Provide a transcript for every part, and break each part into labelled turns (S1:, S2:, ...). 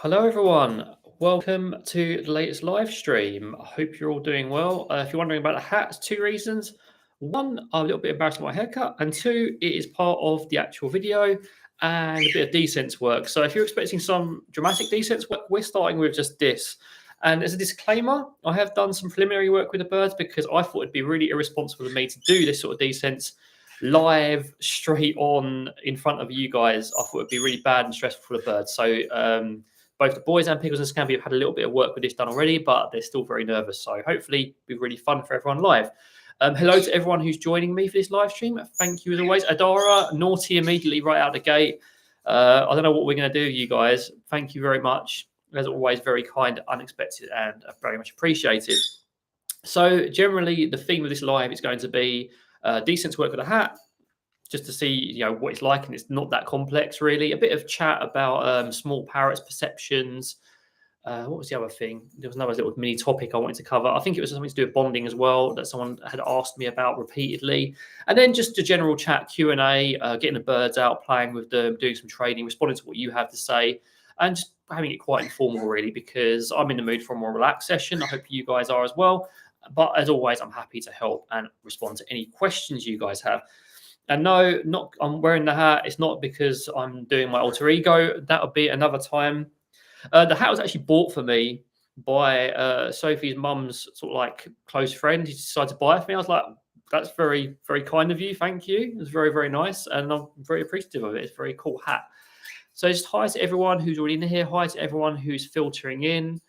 S1: Hello, everyone. Welcome to the latest live stream. I hope you're all doing well. If you're wondering about the hats, two reasons. One, I'm a little bit embarrassed about my haircut, and two, it is part of the actual video and a bit of desense work. So if you're expecting some dramatic desense work, we're starting with just this. And as a disclaimer, I have done some preliminary work with the birds because I thought it'd be really irresponsible of me to do this sort of desense live, straight on in front of you guys. I thought it'd be really bad and stressful for the birds. So both the boys and Pickles and Scampi have had a little bit of work with this done already, but they're still very nervous. So hopefully it'll be really fun for everyone live. Hello to everyone who's joining me for this live stream. Thank you as always. Adara, naughty immediately right out the gate. I don't know what we're going to do, you guys. Thank you very much. As always, very kind, unexpected, and very much appreciated. So generally, the theme of this live is going to be decent work with a hat, just to see what it's like, and it's not that complex really. A bit of chat about small parrots, perceptions. What was the other thing? There was another little mini topic I wanted to cover. I think it was something to do with bonding as well that someone had asked me about repeatedly. And then just a general chat, Q&A, getting the birds out, playing with them, doing some training, responding to what you have to say, and just having it quite informal really, because I'm in the mood for a more relaxed session. I hope you guys are as well. But as always, I'm happy to help and respond to any questions you guys have. And no, I'm wearing the hat. It's not because I'm doing my alter ego. That'll be another time. The hat was actually bought for me by Sophie's mum's sort of like close friend. He decided to buy it for me. I was like, that's very, very kind of you. Thank you. It was very, very nice. And I'm very appreciative of it. It's a very cool hat. So just hi to everyone who's already in here. Hi to everyone who's filtering in.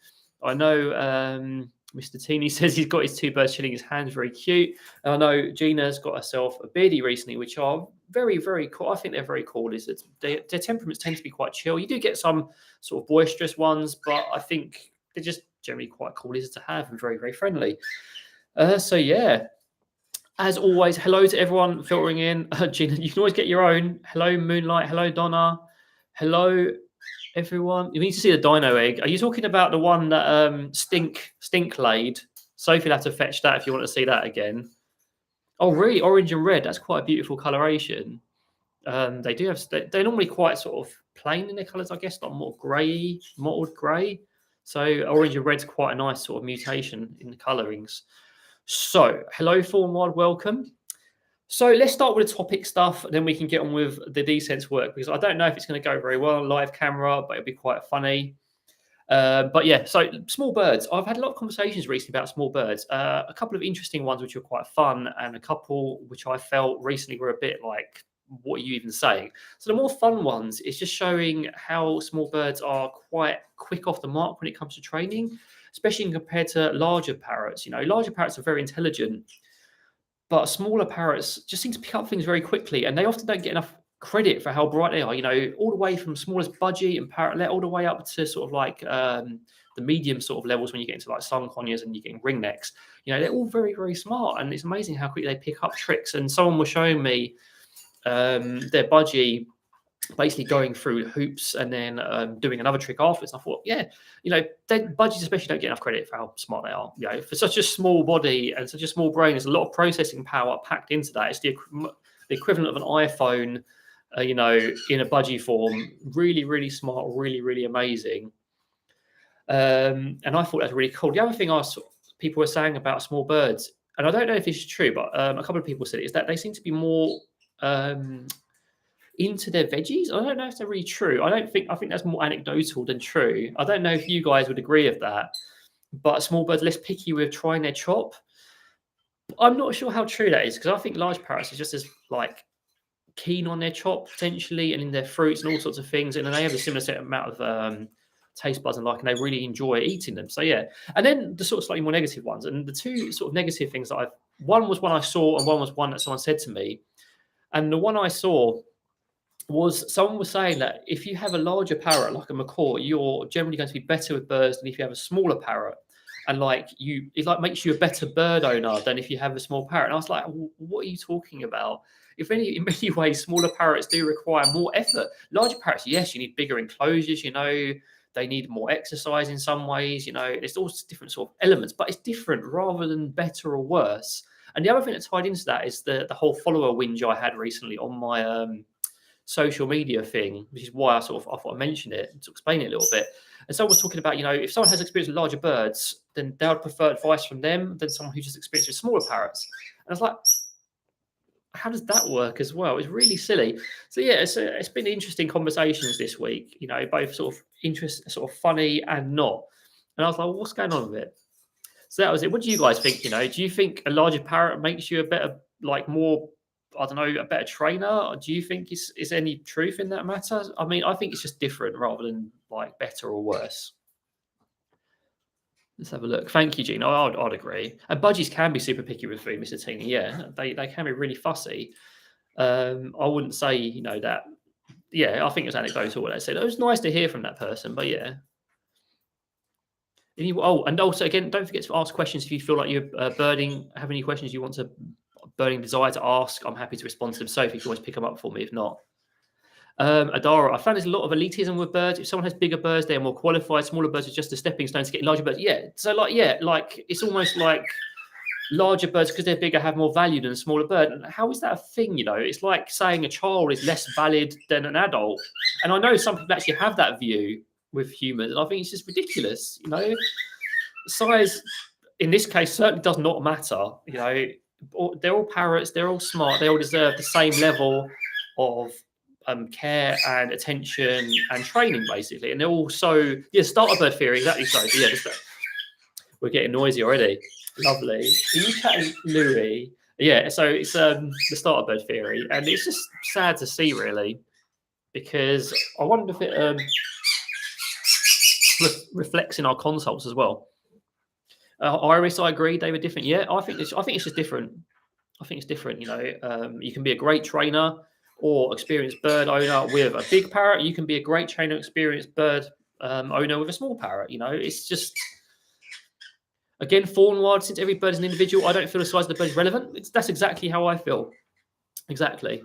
S1: I know Mr. Teeny says he's got his two birds chilling his hands, very cute. And I know Gina's got herself a birdie recently, which are very, very cool. I think they're very cool. Their temperaments tend to be quite chill. You do get some sort of boisterous ones, but I think they're just generally quite cool to have and very, very friendly. So yeah, as always, hello to everyone filtering in. Gina, you can always get your own. Hello, Moonlight. Hello, Donna. Hello, everyone. You need to see the dino egg. Are you talking about the one that Stink laid? Sophie will have to fetch that if you want to see that again. Oh, really? Orange and red. That's quite a beautiful coloration. They do have. They're normally quite sort of plain in their colours, I guess, not more grey, mottled grey. So orange and red's quite a nice sort of mutation in the colourings. So hello, Form Wide, welcome. So let's start with the topic stuff, then we can get on with the desense work, because I don't know if it's going to go very well on live camera, but it'll be quite funny. But yeah, so small birds. I've had a lot of conversations recently about small birds. A couple of interesting ones which were quite fun, and a couple which I felt recently were a bit like, what are you even saying? So the more fun ones is just showing how small birds are quite quick off the mark when it comes to training, especially compared to larger parrots. Larger parrots are very intelligent, but smaller parrots just seem to pick up things very quickly, and they often don't get enough credit for how bright they are. All the way from smallest budgie and parrotlet, all the way up to sort of like the medium sort of levels when you get into like sun conures and you're getting ringnecks. They're all very, very smart, and it's amazing how quickly they pick up tricks. And someone was showing me their budgie basically going through hoops and then doing another trick afterwards. I thought, yeah, budgies especially don't get enough credit for how smart they are. For such a small body and such a small brain, there's a lot of processing power packed into that. It's the equivalent of an iPhone, in a budgie form. Really, really smart, really, really amazing. And I thought that's really cool. The other thing people were saying about small birds, and I don't know if this is true, but a couple of people said it, is that they seem to be more into their veggies. I don't know if they're really true. I think that's more anecdotal than true. I don't know if you guys would agree with that, but small birds less picky with trying their chop. I'm not sure how true that is, because I think large parrots are just as like keen on their chop potentially, and in their fruits and all sorts of things, and then they have a similar set amount of taste buds and and they really enjoy eating them. So yeah, and then the sort of slightly more negative ones, and the two sort of negative things that one was one I saw, and one was one that someone said to me. And the one I saw was someone was saying that if you have a larger parrot like a macaw, you're generally going to be better with birds than if you have a smaller parrot. And it makes you a better bird owner than if you have a small parrot. And I was like, what are you talking about? In many ways, smaller parrots do require more effort. Larger parrots, yes, you need bigger enclosures, they need more exercise in some ways, there's all different sort of elements, but it's different rather than better or worse. And the other thing that tied into that is the whole follower whinge I had recently on my social media thing, which is why I thought I mentioned it to explain it a little bit. And someone was talking about, if someone has experience with larger birds, then they would prefer advice from them than someone who just experienced with smaller parrots. And I was like, how does that work as well? It's really silly. So yeah, it's been interesting conversations this week. Both sort of funny and not. And I was like, well, what's going on with it? So that was it. What do you guys think? Do you think a larger parrot makes you a better, more, I don't know, a better trainer? Or do you think is any truth in that matter? I mean, I think it's just different rather than like better or worse. Let's have a look. Thank you, Gene. I'd agree. And budgies can be super picky with food, Mr. Teeny. Yeah, they can be really fussy. I wouldn't say, that. Yeah, I think it's anecdotal what they said. It was nice to hear from that person, but yeah. And also, again, don't forget to ask questions if you feel like you're birding, have any questions you want to, birding desire to ask. I'm happy to respond to them. Sophie, you can always pick them up for me if not. Adara, I found there's a lot of elitism with birds. If someone has bigger birds, they're more qualified. Smaller birds are just a stepping stone to get larger birds. Yeah. So it's almost like larger birds, because they're bigger, have more value than a smaller bird. And how is that a thing? It's like saying a child is less valid than an adult. And I know some people actually have that view with humans, and I think it's just ridiculous. Size in this case certainly does not matter. They're all parrots. They're all smart. They all deserve the same level of care and attention and training, basically. And they're also starter bird theory, exactly. So we're getting noisy already. Lovely. Are you chatting, Louis? Yeah. So it's the starter bird theory, and it's just sad to see, really, because I wonder if it reflects in our consults as well. Iris, I agree. They were different. Yeah, I think it's just different. I think it's different. You can be a great trainer or experienced bird owner with a big parrot. You can be a great trainer, experienced bird owner with a small parrot. It's just, again, fawn-wide, since every bird is an individual, I don't feel the size of the bird is relevant. That's exactly how I feel. Exactly.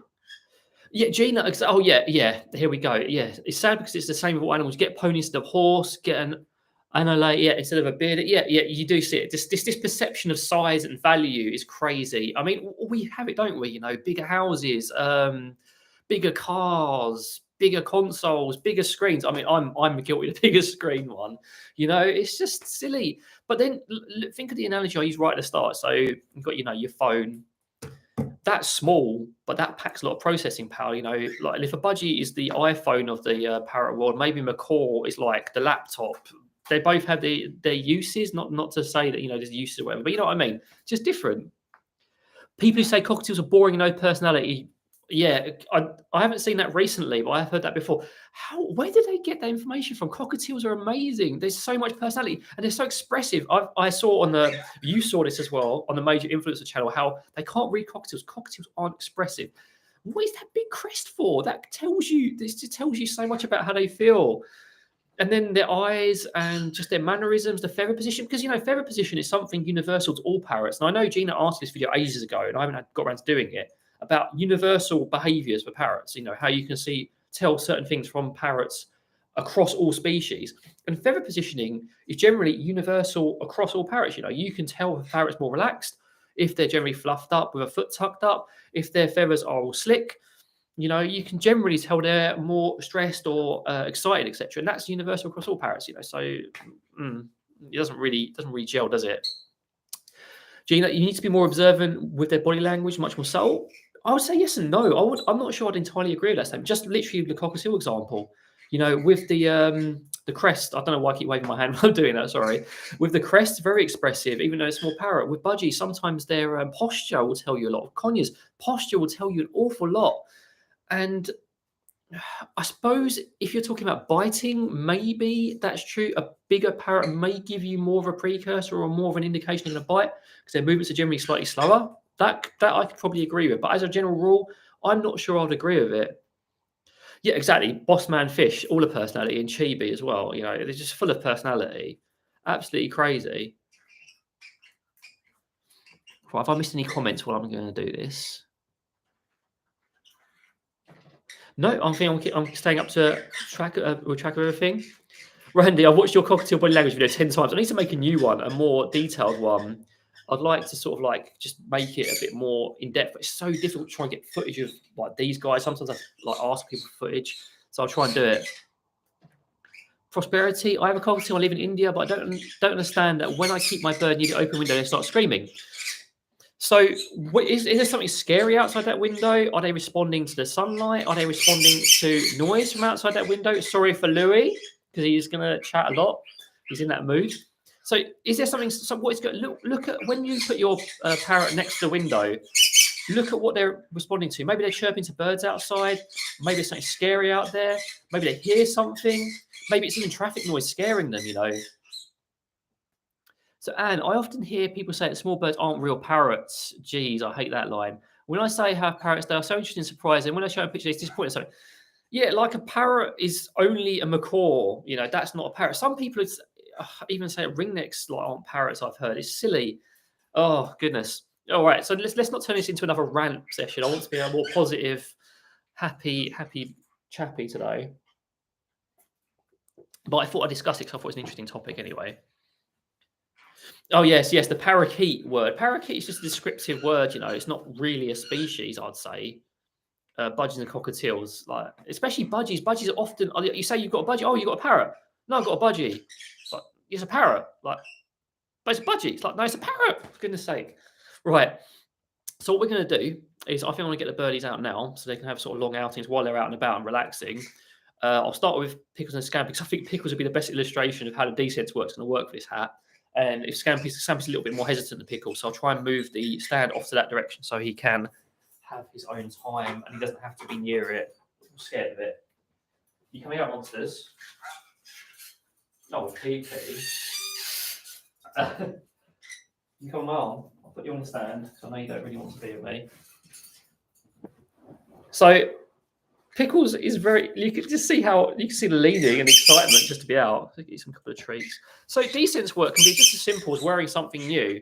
S1: Yeah, Gina. Oh, yeah. Here we go. Yeah, it's sad because it's the same with all animals. Get ponies instead of horse. Get an analate, instead of a beard. Yeah. You do see it. This perception of size and value is crazy. I mean, we have it, don't we? Bigger houses, bigger cars, bigger consoles, bigger screens. I mean, I'm guilty of the bigger screen one. It's just silly. But then think of the analogy I used right at the start. So you've got your phone. That's small, but that packs a lot of processing power. Like if a budgie is the iPhone of the parrot world, maybe macaw is like the laptop. They both have their uses. Not to say that there's uses or whatever, but you know what I mean. Just different. People who say cockatiels are boring and no personality. Yeah, I haven't seen that recently, but I've heard that before. Where did they get that information from? Cockatiels are amazing. There's so much personality and they're so expressive. I saw you saw this as well on the major influencer channel, how they can't read cockatiels. Cockatiels aren't expressive. What is that big crest for? This just tells you so much about how they feel. And then their eyes and just their mannerisms, the feather position, because feather position is something universal to all parrots. And I know Gina asked this video ages ago, and I haven't got around to doing it, about universal behaviours for parrots. How you can tell certain things from parrots across all species. And feather positioning is generally universal across all parrots. You can tell if a parrot's more relaxed, if they're generally fluffed up with a foot tucked up, if their feathers are all slick. You can generally tell they're more stressed or excited, etc. And that's universal across all parrots. So it doesn't really gel, does it? Gina, you need to be more observant with their body language, much more subtle. I would say yes and no. I'm not sure I'd entirely agree with that statement. Just literally the cockatiel example. With the crest, I don't know why I keep waving my hand when I'm doing that. Sorry. With the crest, very expressive, even though it's a small parrot. With budgies, sometimes their posture will tell you a lot. Of conures, posture will tell you an awful lot. And I suppose if you're talking about biting, maybe that's true. A bigger parrot may give you more of a precursor or more of an indication of a bite because their movements are generally slightly slower. That I could probably agree with. But as a general rule, I'm not sure I'd agree with it. Yeah, exactly. Boss man fish, all the personality, and chibi as well. They're just full of personality. Absolutely crazy. Right, have I missed any comments while I'm going to do this? No, I'm staying up to track of everything. Randy, I've watched your cockatiel body language video 10 times. I need to make a new one, a more detailed one. I'd like to sort of like just make it a bit more in depth. It's so difficult to try and get footage of like these guys. Sometimes I like ask people for footage, so I'll try and do it. Prosperity. I have a cockatiel. I live in India, but I don't understand that when I keep my bird near the open window, they start screaming. So is there something scary outside that window? Are they responding to the sunlight? Are they responding to noise from outside that window? Sorry for Louis, because he's going to chat a lot. He's in that mood. So is there something? So what is good? Look at when you put your parrot next to the window. Look at what they're responding to. Maybe they're chirping to birds outside. Maybe there's something scary out there. Maybe they hear something. Maybe it's even traffic noise scaring them, you know. So, Anne, I often hear people say that small birds aren't real parrots. Geez, I hate that line. When I say have parrots, they are so interesting and surprising. When I show a picture, it's disappointing. So, yeah, like a parrot is only a macaw. You know, that's not a parrot. Some people even say ringnecks like aren't parrots. I've heard it's silly. Oh goodness. All right, so let's not turn this into another rant session. I want to be a more positive, happy chappy today. But I thought I'd discuss it because I thought it was an interesting topic anyway. Oh, yes, the parakeet word. Parakeet is just a descriptive word, you know. It's not really a species, I'd say. Budgies and cockatiels, like especially budgies. Budgies are often, you say you've got a budgie. Oh, you've got a parrot. No, I've got a budgie. But it's a parrot. Like, but it's a budgie. It's like, no, it's a parrot. For goodness sake. Right. So what we're going to do is I think I'm going to get the birdies out now so they can have sort of long outings while they're out and about and relaxing. I'll start with Pickles and Scampi because I think Pickles would be the best illustration of how the desense works going to work for this hat. And if Scampi's a little bit more hesitant than Pickles, so I'll try and move the stand off to that direction so he can have his own time and he doesn't have to be near it. I'm scared of it. You coming out, monsters? Oh, PP. You come on. I'll put you on the stand because I know you don't really want to be with me. So Pickles is very, you can just see how, you can see the leaning and excitement just to be out. I'll get you some couple of treats. So desense work can be just as simple as wearing something new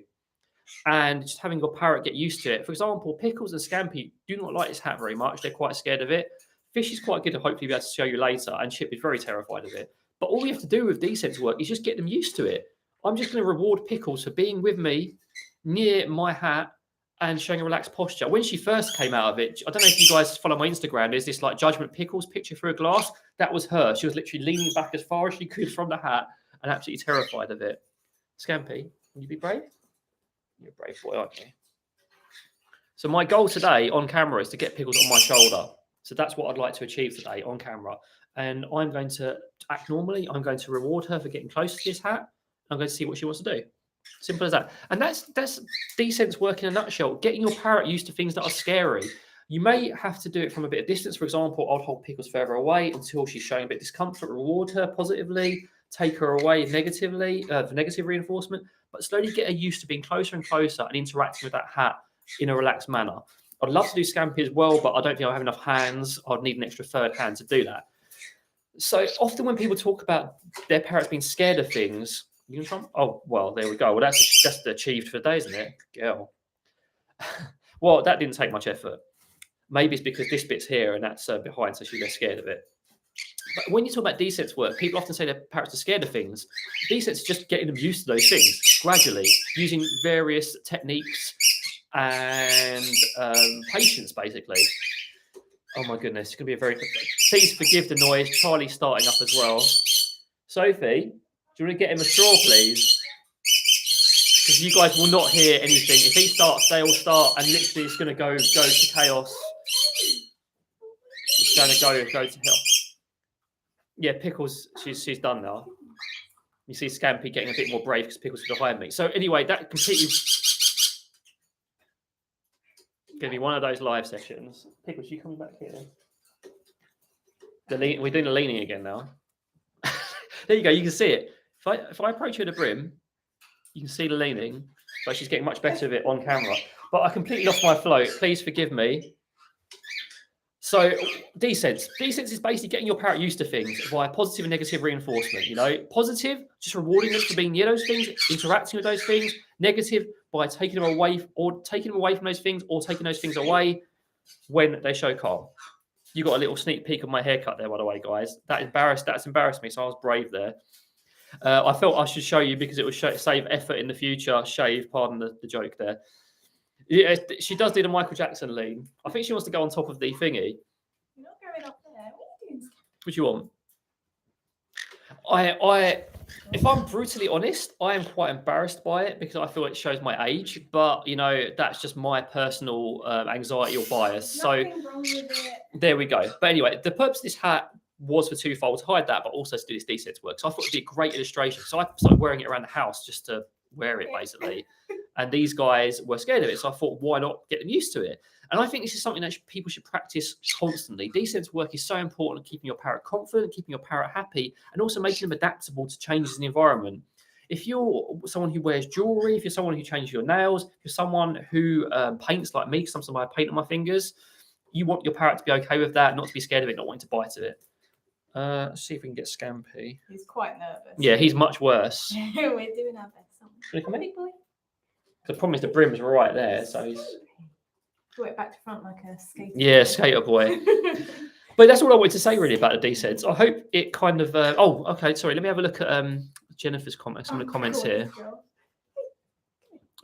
S1: and just having your parrot get used to it. For example, Pickles and Scampi do not like this hat very much. They're quite scared of it. Fish is quite good to hopefully be able to show you later, and Chip is very terrified of it. But all we have to do with desense work is just get them used to it. I'm just going to reward Pickles for being with me near my hat and showing a relaxed posture. When she first came out of it, I don't know if you guys follow my Instagram, there's this like Judgment Pickles picture through a glass. That was her. She was literally leaning back as far as she could from the hat and absolutely terrified of it. Scampi, can you be brave? You're a brave boy, aren't you? So my goal today on camera is to get Pickles on my shoulder. So that's what I'd like to achieve today on camera. And I'm going to act normally. I'm going to reward her for getting close to this hat. I'm going to see what she wants to do. Simple as that. And that's desense work in a nutshell. Getting your parrot used to things that are scary. You may have to do it from a bit of distance. For example, I'll hold Pickles further away until she's showing a bit of discomfort, reward her positively, take her away negatively for negative reinforcement, but slowly get her used to being closer and closer and interacting with that hat in a relaxed manner. I'd love to do Scampi as well, but I don't think I have enough hands. I'd need an extra third hand to do that. So often when people talk about their parrots being scared of things, you can try. Oh, well, there we go. Well, that's achieved for the day, isn't it? Girl. Well, that didn't take much effort. Maybe it's because this bit's here and that's behind, so she's less scared of it. But when you talk about desense work, people often say their parrots are scared of things. Desense is just getting them used to those things gradually, using various techniques and patience, basically. Oh my goodness, it's going to be a very... Please forgive the noise. Charlie's starting up as well. Sophie, do you want to get him a straw, please? Because you guys will not hear anything. If he starts, they all start, and literally it's going to go to chaos. It's going to go to hell. Yeah, Pickles, she's done now. You see Scampi getting a bit more brave because Pickles is behind me. So anyway, that completely going to be one of those live sessions. Pickles, you coming back here? We're doing the leaning again now. There you go. You can see it. If I approach her at the brim, you can see the leaning. But she's getting much better of it on camera. But I completely lost my flow. Please forgive me. So desense. Desense is basically getting your parrot used to things via positive and negative reinforcement. You know, positive, just rewarding them for being near those things, interacting with those things. Negative, by taking them away from those things or taking those things away when they show calm. You got a little sneak peek of my haircut there, by the way, guys. That's embarrassed me, so I was brave there. I felt I should show you because it will save effort in the future. Shave, pardon the joke there. Yeah, she does do the Michael Jackson lean. I think she wants to go on top of the thingy.
S2: You're not going up there. What are you doing?
S1: What do you want? If I'm brutally honest, I am quite embarrassed by it because I feel it shows my age. But you know, that's just my personal anxiety or bias.
S2: Nothing wrong with it.
S1: There we go. But anyway, the purpose of this hat was for twofold: to hide that, but also to do this desense work. So I thought it'd be a great illustration. So I started wearing it around the house just to wear it, basically. And these guys were scared of it, so I thought, why not get them used to it? And I think this is something that people should practice constantly. Desense work is so important in keeping your parrot confident, keeping your parrot happy, and also making them adaptable to changes in the environment. If you're someone who wears jewelry, if you're someone who changes your nails, if you're someone who paints like me, sometimes I paint on my fingers, you want your parrot to be okay with that, not to be scared of it, not wanting to bite it. Let's see if we can get Scampy.
S2: He's quite nervous.
S1: Yeah, he's much worse.
S2: We're doing our best.
S1: Can you come in?
S2: Big boy.
S1: The problem is the brim's right there, so he's...
S2: Work back to front like a skater.
S1: Yeah, skater boy. But that's all I wanted to say really about the desense. I hope it kind of... oh, okay, sorry. Let me have a look at Jennifer's comments. Some of the comments here.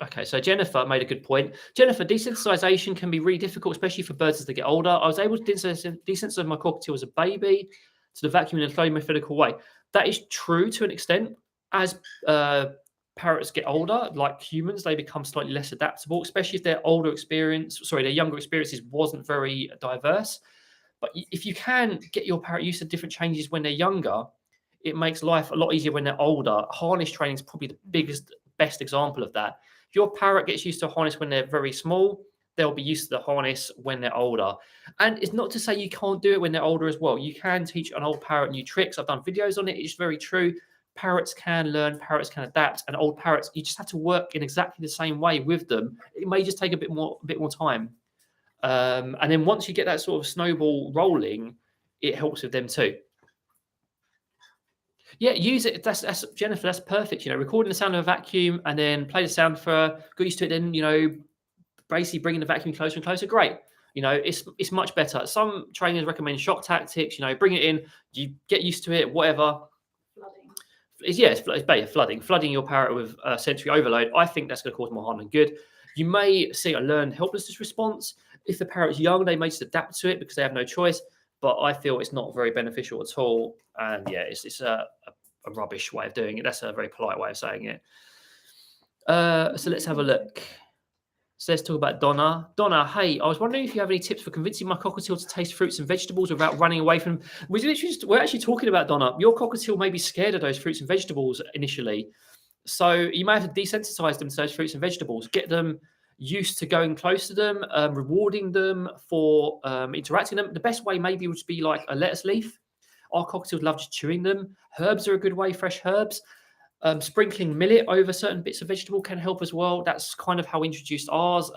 S1: Okay, so Jennifer made a good point. Jennifer, desensitization can be really difficult, especially for birds as they get older. I was able to desensitize my cockatiel as a baby to the vacuum in a slowly methodical way. That is true to an extent. As parrots get older, like humans, they become slightly less adaptable, especially if their younger experiences wasn't very diverse. But if you can get your parrot used to different changes when they're younger, it makes life a lot easier when they're older. Harness training is probably the best example of that. If your parrot gets used to a harness when they're very small, they'll be used to the harness when they're older. And it's not to say you can't do it when they're older as well. You can teach an old parrot new tricks. I've done videos on it. It's very true. Parrots can learn, parrots can adapt, and old parrots, you just have to work in exactly the same way with them. It may just take a bit more time. And then once you get that sort of snowball rolling, it helps with them too. Yeah, use it. That's Jennifer, that's perfect. You know, recording the sound of a vacuum and then play the sound for her, get used to it, then, you know, basically bringing the vacuum closer and closer. Great. You know, it's much better. Some trainers recommend shock tactics, you know, bring it in, you get used to it, whatever. It's flooding your parrot with sensory overload. I think that's going to cause more harm than good. You may see a learned helplessness response. If the parrot's young, they may just adapt to it because they have no choice. But I feel it's not very beneficial at all. And yeah, it's a rubbish way of doing it. That's a very polite way of saying it. So let's have a look. So let's talk about Donna. Donna, hey, I was wondering if you have any tips for convincing my cockatiel to taste fruits and vegetables without running away from them. We're actually talking about, Donna, your cockatiel may be scared of those fruits and vegetables initially. So you may have to desensitize them to those fruits and vegetables, get them used to going close to them, rewarding them for interacting them. The best way maybe would be like a lettuce leaf. Our cockatiels love just chewing them. Herbs are a good way, fresh herbs. Sprinkling millet over certain bits of vegetable can help as well. That's kind of how we introduced ours.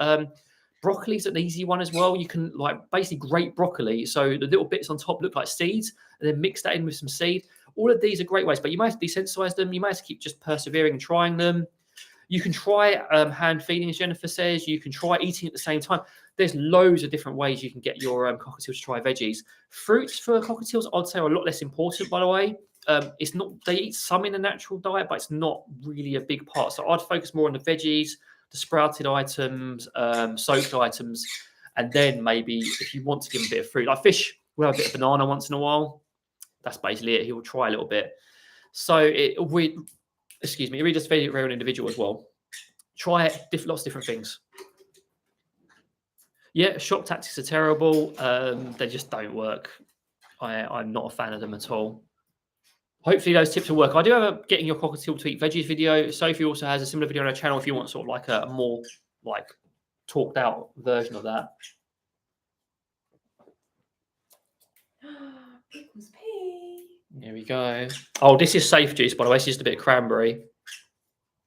S1: Broccoli's an easy one as well. You can like basically grate broccoli. So the little bits on top look like seeds and then mix that in with some seed. All of these are great ways, but you might have to desensitize them. You might have to keep just persevering and trying them. You can try hand feeding, as Jennifer says. You can try eating at the same time. There's loads of different ways you can get your cockatiels to try veggies. Fruits for cockatiels, I'd say, are a lot less important, by the way. It's not, they eat some in the natural diet, but it's not really a big part. So I'd focus more on the veggies, the sprouted items, soaked items, and then maybe if you want to give them a bit of fruit, like fish will have a bit of banana once in a while. That's basically it. He will try a little bit. So it really does vary on individual as well. Try it, lots of different things. Yeah, shock tactics are terrible. They just don't work. I'm not a fan of them at all. Hopefully those tips will work. I do have a getting your cockatiel to eat veggies video. Sophie also has a similar video on her channel if you want sort of like a more like talked out version of that.
S2: Pickles pee.
S1: There we go. Oh, this is safe juice, by the way. It's just a bit of cranberry.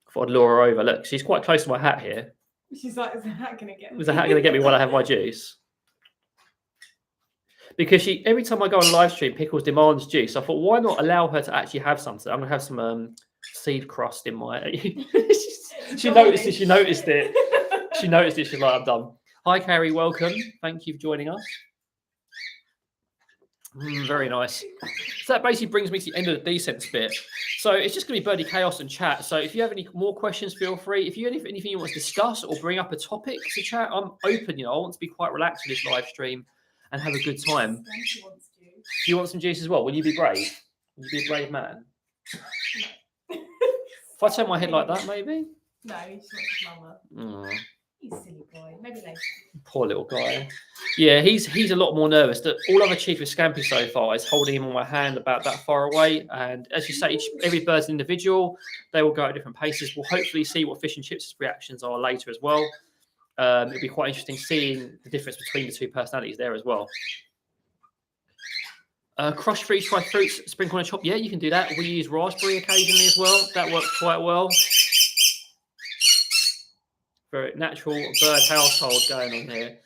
S1: I thought I'd lure her over. Look, she's quite close to my hat here.
S2: She's like, is the hat going to get me?
S1: Is the hat going to get me while I have my juice? Because every time I go on live stream, Pickles demands juice. I thought, why not allow her to actually have something? I'm going to have some seed crust in my... she noticed it. She noticed it. She's like, I'm done. Hi, Carrie. Welcome. Thank you for joining us. Very nice. So that basically brings me to the end of the desense bit. So it's just going to be birdie chaos and chat. So if you have any more questions, feel free. If you have anything you want to discuss or bring up a topic to chat, I'm open. I want to be quite relaxed with this live stream and have a good time.
S2: Scampy wants juice.
S1: Do you want some juice as well? Will you be brave? Will you be a brave man? If I turn my head like that, maybe?
S2: No, he just wants his mama.
S1: Mm.
S2: He's a silly boy. Maybe later.
S1: Poor little guy. Yeah, he's a lot more nervous. All I've achieved with Scampy so far is holding him on my hand about that far away. And as you say, every bird's an individual. They will go at different paces. We'll hopefully see what Fish and Chips' reactions are later as well. It'll be quite interesting seeing the difference between the two personalities there as well. Crush freeze dried fruits, sprinkle on a chop. Yeah, you can do that. We use raspberry occasionally as well. That works quite well. Very natural bird household going on here.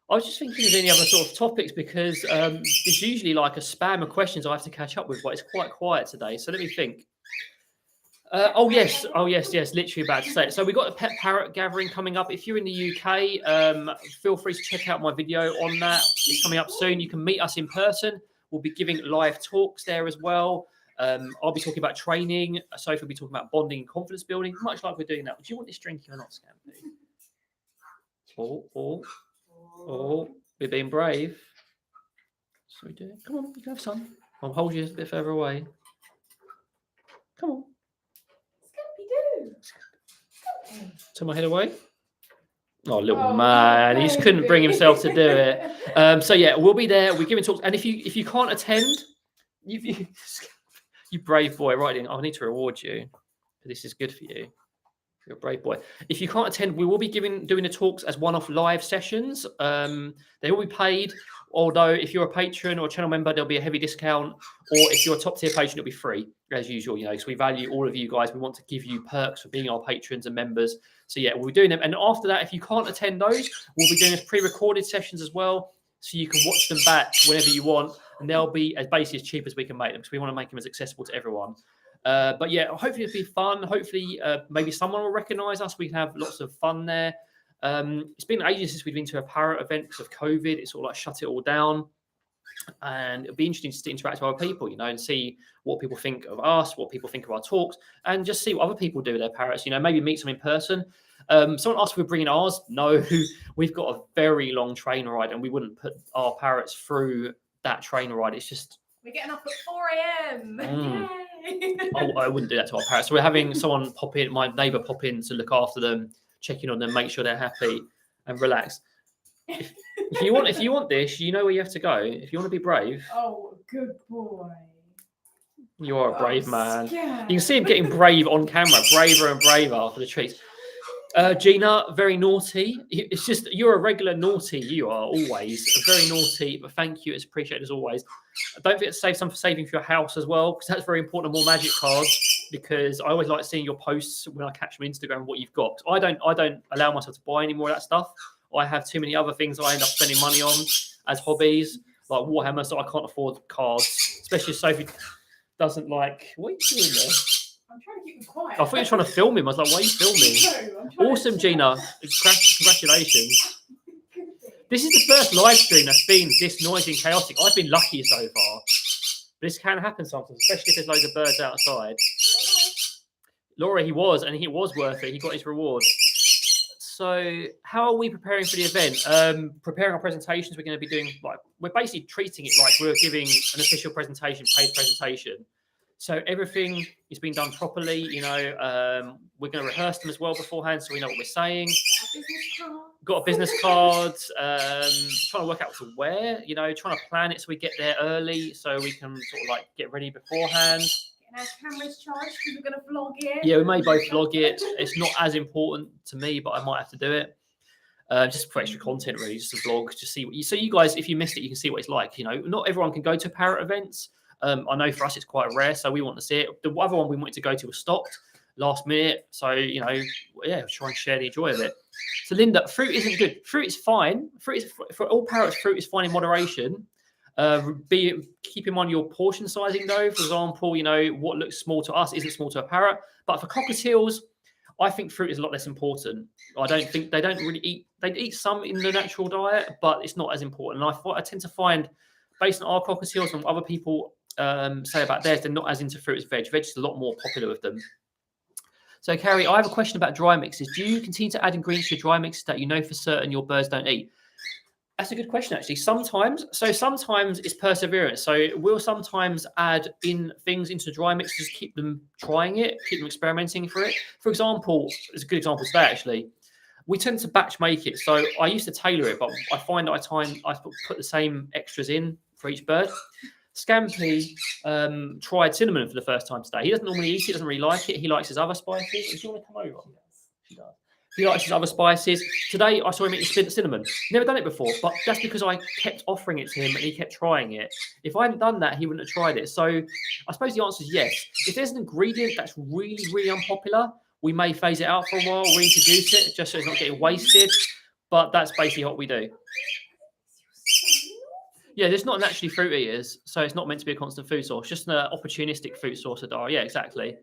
S1: I was just thinking of any other sort of topics because there's usually like a spam of questions I have to catch up with, but it's quite quiet today. So let me think. Oh yes, literally about to say it. So we've got a pet parrot gathering coming up. If you're in the UK, feel free to check out my video on that. It's coming up soon. You can meet us in person. We'll be giving live talks there as well. I'll be talking about training. Sophie will be talking about bonding and confidence building, much like we're doing now. Do you want this drinking or not, Scampy? Oh, we're being brave. So we do. Come on, you can have some. I'll hold you a bit further away. Come on. Turn my head away. Oh, little man. He just couldn't bring himself to do it. So yeah, we'll be there. We're giving talks. And if you can't attend, you brave boy, right in. I need to reward you. This is good for you. You're a brave boy. If you can't attend, we will be doing the talks as one-off live sessions. They will be paid. Although if you're a patron or a channel member, there'll be a heavy discount. Or if you're a top tier patron, it'll be free as usual. So we value all of you guys. We want to give you perks for being our patrons and members. So yeah, we'll be doing them. And after that, if you can't attend those, we'll be doing this pre-recorded sessions as well. So you can watch them back whenever you want. And they'll be basically as cheap as we can make them. So we want to make them as accessible to everyone. But yeah, hopefully it'll be fun. Hopefully maybe someone will recognize us. We can have lots of fun there. It's been ages since we've been to a parrot event because of COVID. It's sort of like shut it all down. And it'll be interesting to interact with other people, and see what people think of us, what people think of our talks, and just see what other people do with their parrots. Maybe meet them in person. Someone asked if we're bringing ours. No, we've got a very long train ride, and we wouldn't put our parrots through that train ride. It's just
S2: we're getting up at 4 a.m.
S1: I wouldn't do that to our parrots. So we're having someone pop in, my neighbour pop in to look after them, check in on them, make sure they're happy and relaxed. If you want this, you know where you have to go. If you want to be brave.
S2: Oh, good boy.
S1: You are a brave man.
S2: Scared.
S1: You can see him getting brave on camera, braver and braver for the treats. Gina, very naughty. It's just, you're a regular naughty. You are always very naughty, but thank you. It's appreciated as always. Don't forget to save some for saving for your house as well, because that's very important. More magic cards, because I always like seeing your posts when I catch them on Instagram, what you've got. I don't allow myself to buy any more of that stuff. I have too many other things I end up spending money on as hobbies, like Warhammer, so I can't afford cards, especially if Sophie doesn't like. What are you doing there?
S2: I'm trying to keep him quiet.
S1: I thought you were trying to film him. I was like, why are you filming?
S2: No,
S1: awesome, Gina. Congratulations. This is the first live stream that's been this noisy and chaotic. I've been lucky so far. This can happen sometimes, especially if there's loads of birds outside. Laura, he was worth it. He got his reward. So how are we preparing for the event? Preparing our presentations, we're going to be doing, we're basically treating it like we're giving an official presentation, paid presentation. So everything is being done properly. We're going to rehearse them as well beforehand, so we know what we're saying. Got a business card. Trying to work out what to wear. Trying to plan it so we get there early, so we can sort of get ready beforehand.
S2: Getting our cameras charged because we're going to vlog it.
S1: Yeah, we may both vlog it. It's not as important to me, but I might have to do it. Just for extra content, really, just a vlog, just see what you. So you guys, if you missed it, you can see what it's like. Not everyone can go to parrot events. I know for us it's quite rare, so we want to see it. The other one we wanted to go to was stopped last minute, so try and share the joy of it. So Linda, fruit isn't good. Fruit is fine. Fruit is for all parrots. Fruit is fine in moderation. Keep in mind your portion sizing though. For example, what looks small to us isn't small to a parrot. But for cockatiels, I think fruit is a lot less important. I don't think they don't really eat. They eat some in the natural diet, but it's not as important. And I tend to find based on our cockatiels and what other people say about theirs, they're not as into fruit as veg. Veg is a lot more popular with them. So, Carrie, I have a question about dry mixes. Do you continue to add ingredients to your dry mixes that you know for certain your birds don't eat? That's a good question, actually. Sometimes it's perseverance. So we'll sometimes add in things into the dry mix, just keep them trying it, keep them experimenting for it. For example, it's a good example today, actually. We tend to batch make it. So I used to tailor it, but I find that I put the same extras in for each bird. Scampy tried cinnamon for the first time today. He doesn't normally eat it, doesn't really like it. He likes his other spices. Do you want to come over? She does. He likes his other spices. Today, I saw him eat cinnamon. Never done it before, but that's because I kept offering it to him and he kept trying it. If I hadn't done that, he wouldn't have tried it. So I suppose the answer is yes. If there's an ingredient that's really, really unpopular, we may phase it out for a while, reintroduce it, just so it's not getting wasted. But that's basically what we do. Yeah, there's not naturally fruit eaters, so it's not meant to be a constant food source, just an opportunistic food source, Adara. Yeah, exactly.
S2: Do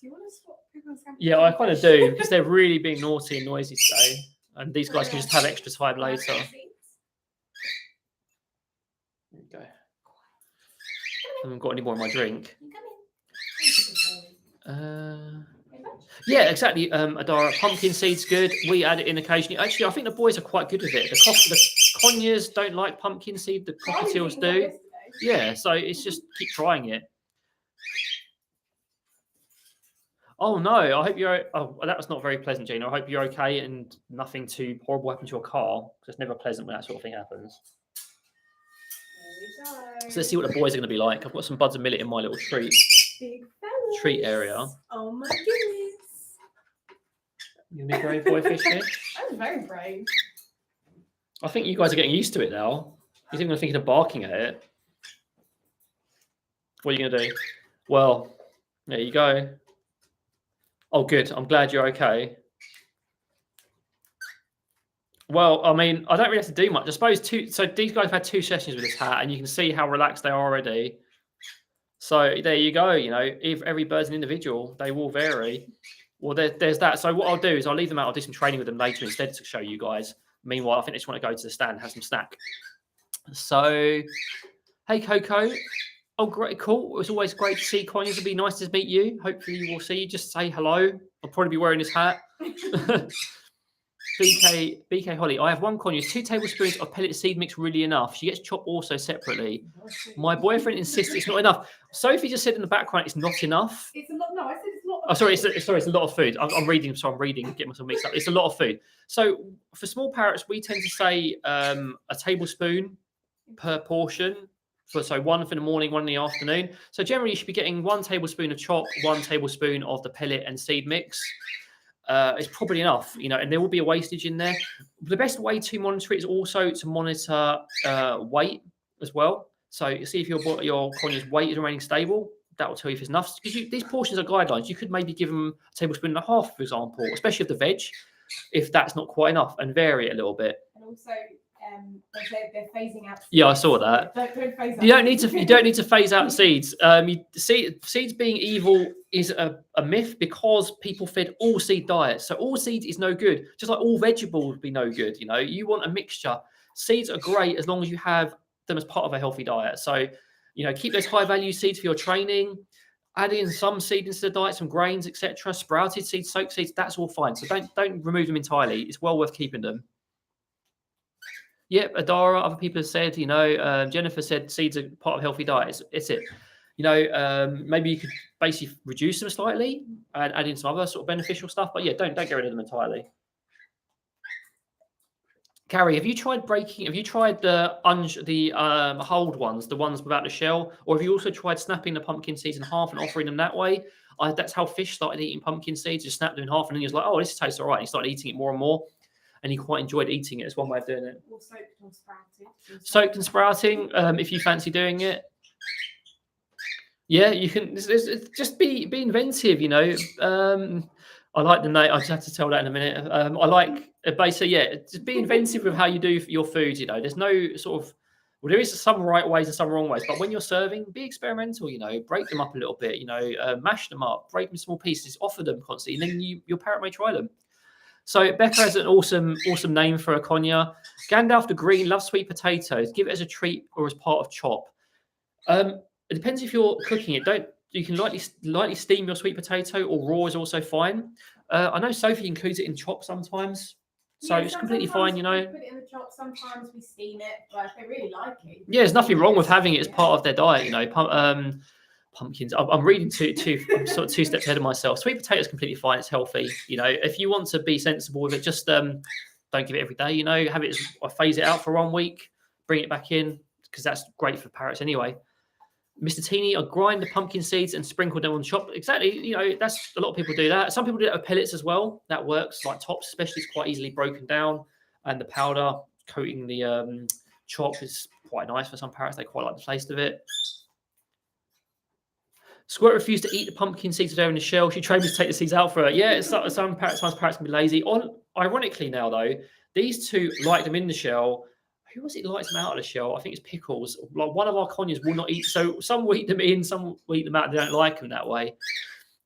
S2: you want to swap people?
S1: Yeah, I kind of do, because they're really being naughty and noisy today. And these guys can just have extra time later. There you go. I haven't got any more in my drink. Yeah, exactly. Adara, pumpkin seed's good. We add it in occasionally. Actually, I think the boys are quite good with it. The conures don't like pumpkin seed. The cockatiels do. Yeah, so it's just keep trying it. Oh no! I hope you're. Oh, that was not very pleasant, Gina. I hope you're okay and nothing too horrible happened to your car. Because it's never pleasant when that sort of thing happens. So let's see what the boys are going to be like. I've got some buds of millet in my little treat area.
S2: Oh my goodness!
S1: You're a brave boy, fish.
S2: I'm very brave.
S1: I think you guys are getting used to it now. He's even thinking of barking at it. What are you going to do? Well, there you go. Oh, good. I'm glad you're okay. Well, I mean, I don't really have to do much. I suppose so these guys have had 2 sessions with this hat, and you can see how relaxed they are already. So there you go. You know, if every bird's an individual, they will vary. Well, there's that. So what I'll do is I'll leave them out. I'll do some training with them later instead to show you guys. Meanwhile, I think they just want to go to the stand and have some snack. So, hey, Coco. Oh, great, cool. It's always great to see Conyers. It'll be nice to meet you. Hopefully you will see you. Just say hello. I'll probably be wearing this hat. BK Holly. I have 1 Conyers, 2 tablespoons of pellet seed mix really enough. She gets chopped also separately. My boyfriend insists it's not enough. Sophie just said in the background it's not enough.
S2: It's a lot. No, I said it's a lot.
S1: Oh, sorry, it's a lot of food. I'm reading, so I'm reading, getting myself mixed up. It's a lot of food. So for small parrots, we tend to say a tablespoon per portion. So 1 for the morning, 1 in the afternoon. So generally, you should be getting 1 tablespoon of chop, 1 tablespoon of the pellet and seed mix. It's probably enough, you know, and there will be a wastage in there. The best way to monitor it is also to monitor weight as well. So you see if your Conyers weight is remaining stable. That will tell you if it's enough. Because these portions are guidelines. You could maybe give them a tablespoon and a half, for example, especially of the veg, if that's not quite enough, and vary it a little bit.
S2: And also, they're phasing out.
S1: Yeah, I saw that.
S2: Don't phase out.
S1: You don't need to phase out seeds. Seeds being evil is a myth because people fed all seed diets. So all seeds is no good. Just like all vegetables would be no good. You know, you want a mixture. Seeds are great as long as you have them as part of a healthy diet. So, you know, keep those high value seeds for your training. Add in some seed into the diet, some grains, etc. Sprouted seeds, soaked seeds. That's all fine. So don't remove them entirely. It's well worth keeping them. Yep, Adara, other people have said, you know, Jennifer said seeds are part of healthy diets. It's it. You know, maybe you could basically reduce them slightly and add in some other sort of beneficial stuff. But yeah, don't get rid of them entirely. Carrie, have you tried breaking? Have you tried the hold ones, the ones without the shell, or have you also tried snapping the pumpkin seeds in half and offering them that way? That's how fish started eating pumpkin seeds. Just snapped them in half, and then he was like, "Oh, this tastes all right." And he started eating it more and more. And he quite enjoyed eating it. It's one way of doing it.
S2: Or soaked and sprouted.
S1: Soaked and sprouting, if you fancy doing it. Yeah, you can just be inventive, you know. I like the name. I just have to tell that in a minute. I like basically, yeah, just be inventive with how you do your food, you know. There's no sort of, well, there is some right ways and some wrong ways, but when you're serving, be experimental, you know, break them up a little bit, you know, mash them up, break them in small pieces, offer them constantly, and then your parrot may try them. So Becca has an awesome name for a conure. Gandalf the Green loves sweet potatoes. Give it as a treat or as part of chop. It depends if you're cooking it. You can lightly steam your sweet potato, or raw is also fine. I know Sophie includes it in chop sometimes, so it's completely fine.
S2: We put it in the chop. Sometimes we steam it, but if they really like it.
S1: Yeah, there's nothing wrong with having it as part of their diet. Pumpkins. I'm reading I'm sort of 2 steps ahead of myself. Sweet potato is completely fine. It's healthy. If you want to be sensible with it, just don't give it every day. Have it. Phase it out for 1 week, bring it back in, because that's great for parrots anyway. Mr. Teeny, I grind the pumpkin seeds and sprinkle them on the chop. Exactly. That's a lot of people do that. Some people do it with pellets as well. That works. Like tops, especially, is quite easily broken down, and the powder coating the chop is quite nice for some parrots. They quite like the taste of it. Squirt refused to eat the pumpkin seeds there in the shell. She tried to take the seeds out for her. Yeah, some parrots can be lazy. Ironically now, though, these two like them in the shell. Who was it likes them out of the shell? I think it's Pickles. Like, one of our conures will not eat. So some will eat them in, some will eat them out. They don't like them that way.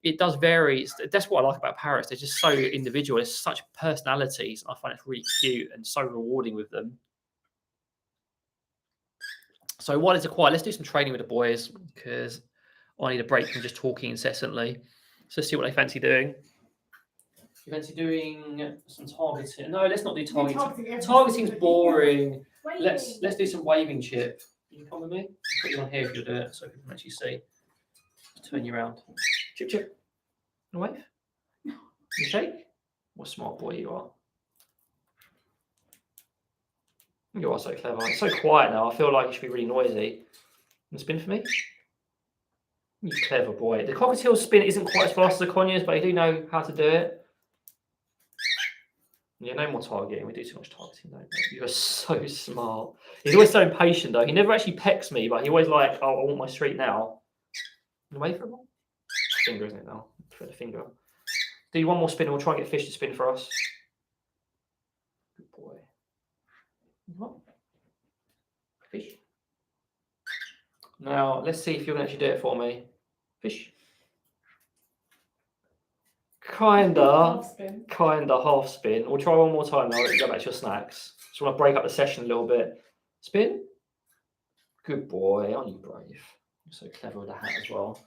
S1: It does vary. That's what I like about parrots. They're just so individual. There's such personalities. I find it really cute and so rewarding with them. So while it's quiet, let's do some training with the boys, because I need a break from just talking incessantly. So let's see what they fancy doing. You fancy doing some targeting? No, let's not do targeting. Targeting's boring. Let's do some waving chip. Can you come with me? Put you on here if you'll do it, so people can actually see. Just turn you around. Chip, chip. Wave. You shake. What a smart boy you are. You are so clever. It's so quiet now. I feel like you should be really noisy. And spin for me. You clever boy. The cockatiel spin isn't quite as fast as the conures, but you do know how to do it. Yeah, no more targeting. We do too much targeting, don't we? You are so smart. He's always so impatient, though. He never actually pecks me, but he always like, oh, I want my treat now. Wait for him. Finger, isn't it now? For the finger. Do 1 more spin and we'll try and get fish to spin for us. Good boy. What? Fish. Now, let's see if you can actually do it for me. Fish. Kinda half spin. We'll try 1 more time now. Let you go back to your snacks. Just want to break up the session a little bit. Spin. Good boy. Aren't you brave? You're so clever with the hat as well.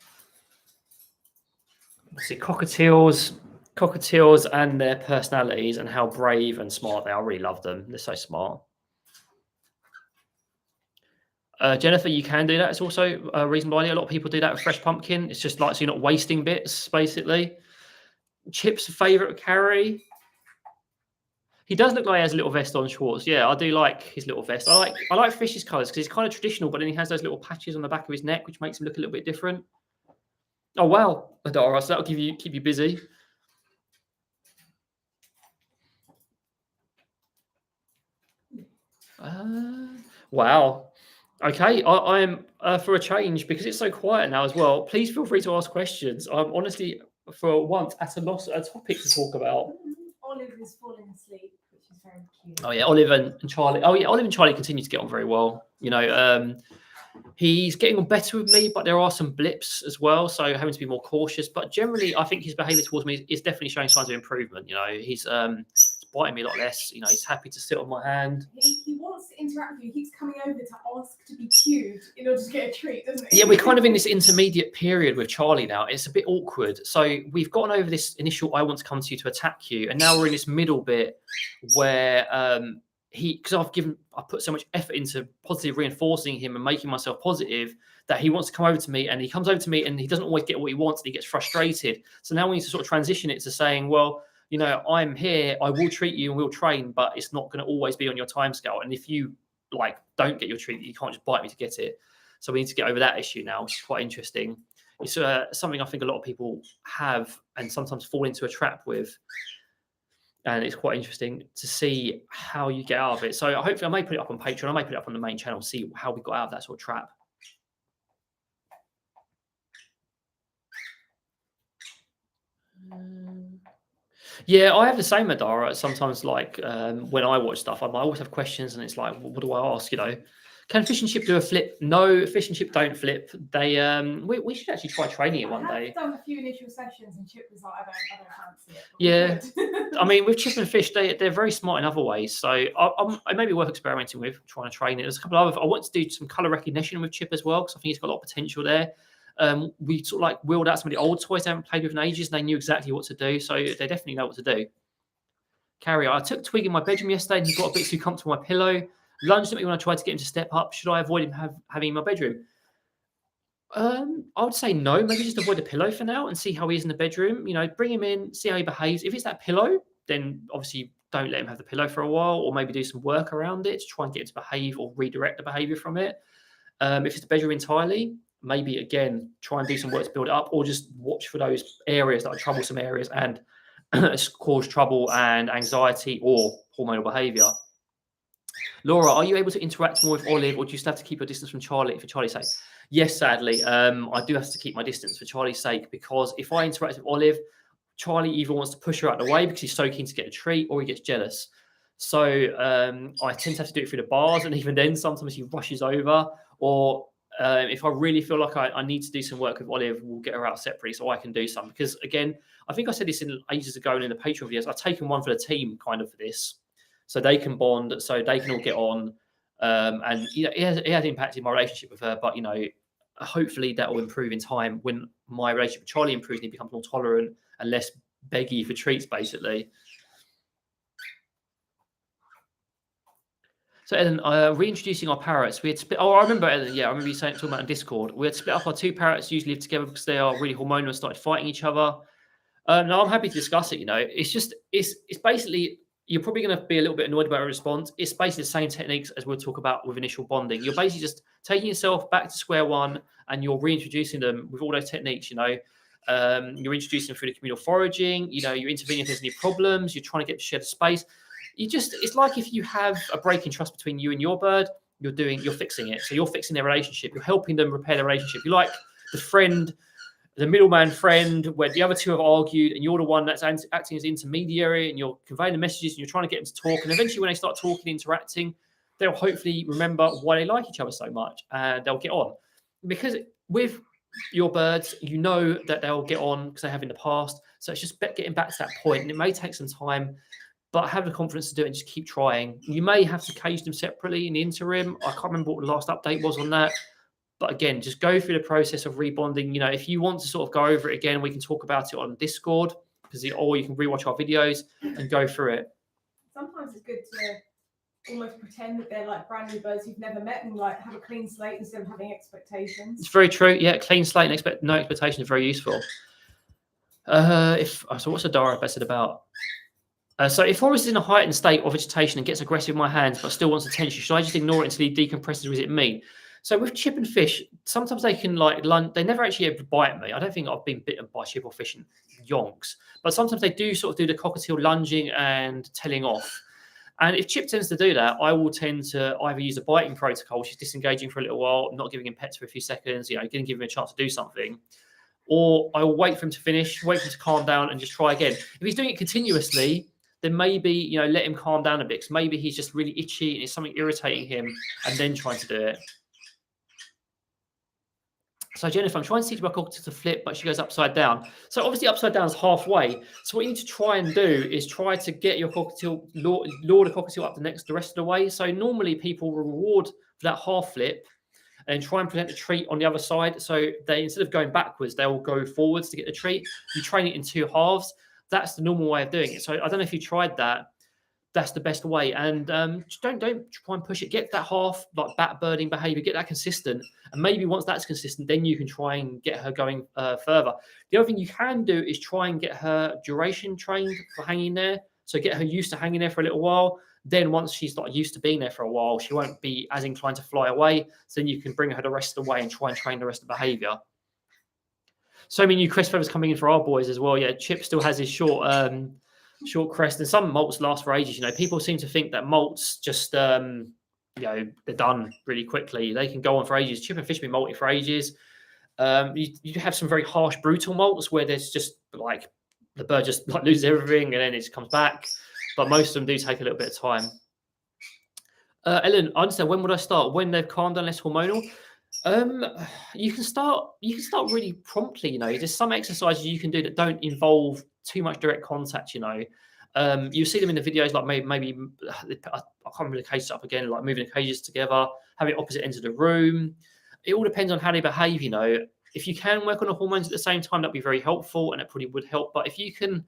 S1: Let's see, cockatiels and their personalities and how brave and smart they are. I really love them. They're so smart. Jennifer, you can do that. It's also a reasonable idea. A lot of people do that with fresh pumpkin. It's just like, so you're not wasting bits, basically. Chip's favourite carry. He does look like he has a little vest on, Schwartz. Yeah, I do like his little vest. I like Fish's colours because he's kind of traditional, but then he has those little patches on the back of his neck, which makes him look a little bit different. Oh wow, Adara, so that'll keep you busy. Wow. Okay, I am for a change, because it's so quiet now as well. Please feel free to ask questions. I'm honestly, for once, at a loss at a topic to talk about.
S2: Olive is falling asleep, which is very cute.
S1: Oh yeah, Olive and Charlie. Oh yeah, Olive and Charlie continue to get on very well. He's getting on better with me, but there are some blips as well, so having to be more cautious. But generally, I think his behaviour towards me is definitely showing signs of improvement. He's biting me a lot less. He's happy to sit on my hand.
S2: He wants to interact with you. He keeps coming over to ask to be cued in order to get a treat, doesn't he?
S1: Yeah, we're kind of in this intermediate period with Charlie now. It's a bit awkward. So we've gotten over this initial I want to come to you to attack you, and now we're in this middle bit where because I put so much effort into positive reinforcing him and making myself positive, that he wants to come over to me, and he comes over to me and he doesn't always get what he wants and he gets frustrated. So now we need to sort of transition it to saying, well, I'm here, I will treat you and we'll train, but it's not going to always be on your timescale. And if you don't get your treat, you can't just bite me to get it. So we need to get over that issue now, which is quite interesting. It's something I think a lot of people have and sometimes fall into a trap with. And it's quite interesting to see how you get out of it. So hopefully I may put it up on Patreon. I may put it up on the main channel, see how we got out of that sort of trap. Yeah, I have the same, Adara. Sometimes, when I watch stuff, I always have questions, and it's like, what do I ask? Can fish and chip do a flip? No, fish and chip don't flip. They we should actually try training it one day.
S2: I've done a few initial sessions and Chip was like, I don't fancy it.
S1: Yeah. I mean, with chip and fish, they're very smart in other ways. So I may be worth experimenting with, trying to train it. There's a couple of other. I want to do some color recognition with Chip as well, because I think it's got a lot of potential there. We sort of like wheeled out some of the old toys I haven't played with in ages, and they knew exactly what to do. So they definitely know what to do. Carrier. I took Twig in my bedroom yesterday, and he got a bit too comfortable with my pillow. Lunged at me when I tried to get him to step up. Should I avoid him having in my bedroom? I would say no. Maybe just avoid the pillow for now and see how he is in the bedroom. You know, bring him in, see how he behaves. If it's that pillow, then obviously don't let him have the pillow for a while, or maybe do some work around it to try and get him to behave or redirect the behavior from it. If it's the bedroom entirely, maybe again try and do some work to build it up, or just watch for those areas that are troublesome areas and cause trouble and anxiety or hormonal behavior. Laura, are you able to interact more with Olive, or do you still have to keep your distance from Charlie for Charlie's sake? Yes, sadly, I do have to keep my distance for Charlie's sake, because if I interact with Olive, Charlie either wants to push her out of the way because he's so keen to get a treat, or he gets jealous. So I tend to have to do it through the bars, and even then sometimes he rushes over, or if I really feel like I need to do some work with Olive, we'll get her out separately so I can do some. Because again, I think I said this in ages ago and in the Patreon videos, I've taken one for the team kind of for this, so they can bond, so they can all get on. And you know, it has impacted my relationship with her, but you know, hopefully that will improve in time when my relationship with Charlie improves and he becomes more tolerant and less beggy for treats, basically. So Ellen, reintroducing our parrots. We had split. Oh, I remember Ellen. Yeah, I remember you saying talking about on Discord. We had split up our two parrots. Usually live together because they are really hormonal and started fighting each other. No, I'm happy to discuss it. You know, it's basically, you're probably going to be a little bit annoyed about a response. It's basically the same techniques as we'll talk about with initial bonding. You're basically just taking yourself back to square one, and you're reintroducing them with all those techniques. You know, you're introducing them through the communal foraging. You know, you're intervening if there's any problems. You're trying to get to share the space. It's like if you have a break in trust between you and your bird, you're fixing it. So you're fixing their relationship. You're helping them repair their relationship. You're like the friend, the middleman friend, where the other two have argued, and you're the one that's acting as intermediary, and you're conveying the messages, and you're trying to get them to talk. And eventually, when they start talking, interacting, they'll hopefully remember why they like each other so much, and they'll get on. Because with your birds, you know that they'll get on because they have in the past. So it's just getting back to that point, and it may take some time, but have the confidence to do it and just keep trying. You may have to cage them separately in the interim. I can't remember what the last update was on that. But again, just go through the process of rebonding. You know, if you want to sort of go over it again, we can talk about it on Discord, or you can rewatch our videos and go through it.
S2: Sometimes it's good to almost pretend that they're like brand new birds you've never met, and like have a clean slate instead of having expectations.
S1: It's very true. Yeah, clean slate and no expectation is very useful. So what's the diary I said about? So if Forrest is in a heightened state of agitation and gets aggressive in my hands, but still wants attention, should I just ignore it until he decompresses, or is it me? So with chip and fish, sometimes they can like lunge. They never actually ever bite me. I don't think I've been bitten by chip or fish in yonks, but sometimes they do sort of do the cockatiel lunging and telling off. And if Chip tends to do that, I will tend to either use a biting protocol, which is disengaging for a little while, not giving him pets for a few seconds, you know, going to give him a chance to do something. Or I will wait for him to finish, wait for him to calm down and just try again. If he's doing it continuously, then maybe, you know, let him calm down a bit, because maybe he's just really itchy and it's something irritating him, and then trying to do it. So Jennifer, I'm trying to teach my cockatiel to flip, but she goes upside down. So obviously upside down is halfway. So what you need to try and do is try to get your cockatiel, lure the cockatiel up the rest of the way. So normally people reward for that half flip and try and present the treat on the other side. So they, instead of going backwards, they will go forwards to get the treat. You train it in two halves. That's the normal way of doing it. So I don't know if you tried that. That's the best way. And don't try and push it. Get that half, like bat birding behavior, get that consistent. And maybe once that's consistent, then you can try and get her going further. The other thing you can do is try and get her duration trained for hanging there. So get her used to hanging there for a little while. Then once she's not used to being there for a while, she won't be as inclined to fly away. So then you can bring her the rest of the way and try and train the rest of the behavior. So many new crest feathers coming in for our boys as well. Yeah, Chip still has his short crest, and some molts last for ages. You know, people seem to think that molts just, you know, they're done really quickly. They can go on for ages. Chip and fish been molting for ages. You have some very harsh, brutal molts where there's just like the bird just like loses everything and then it just comes back. But most of them do take a little bit of time. Ellen, I understand. When would I start? When they've calmed down, less hormonal. Um, you can start. You can start really promptly. There's some exercises you can do that don't involve too much direct contact. You see them in the videos, like maybe I can't remember the cages up again, like moving the cages together, having opposite ends of the room. It all depends on how they behave. If you can work on the hormones at the same time, that'd be very helpful, and it probably would help. But if you can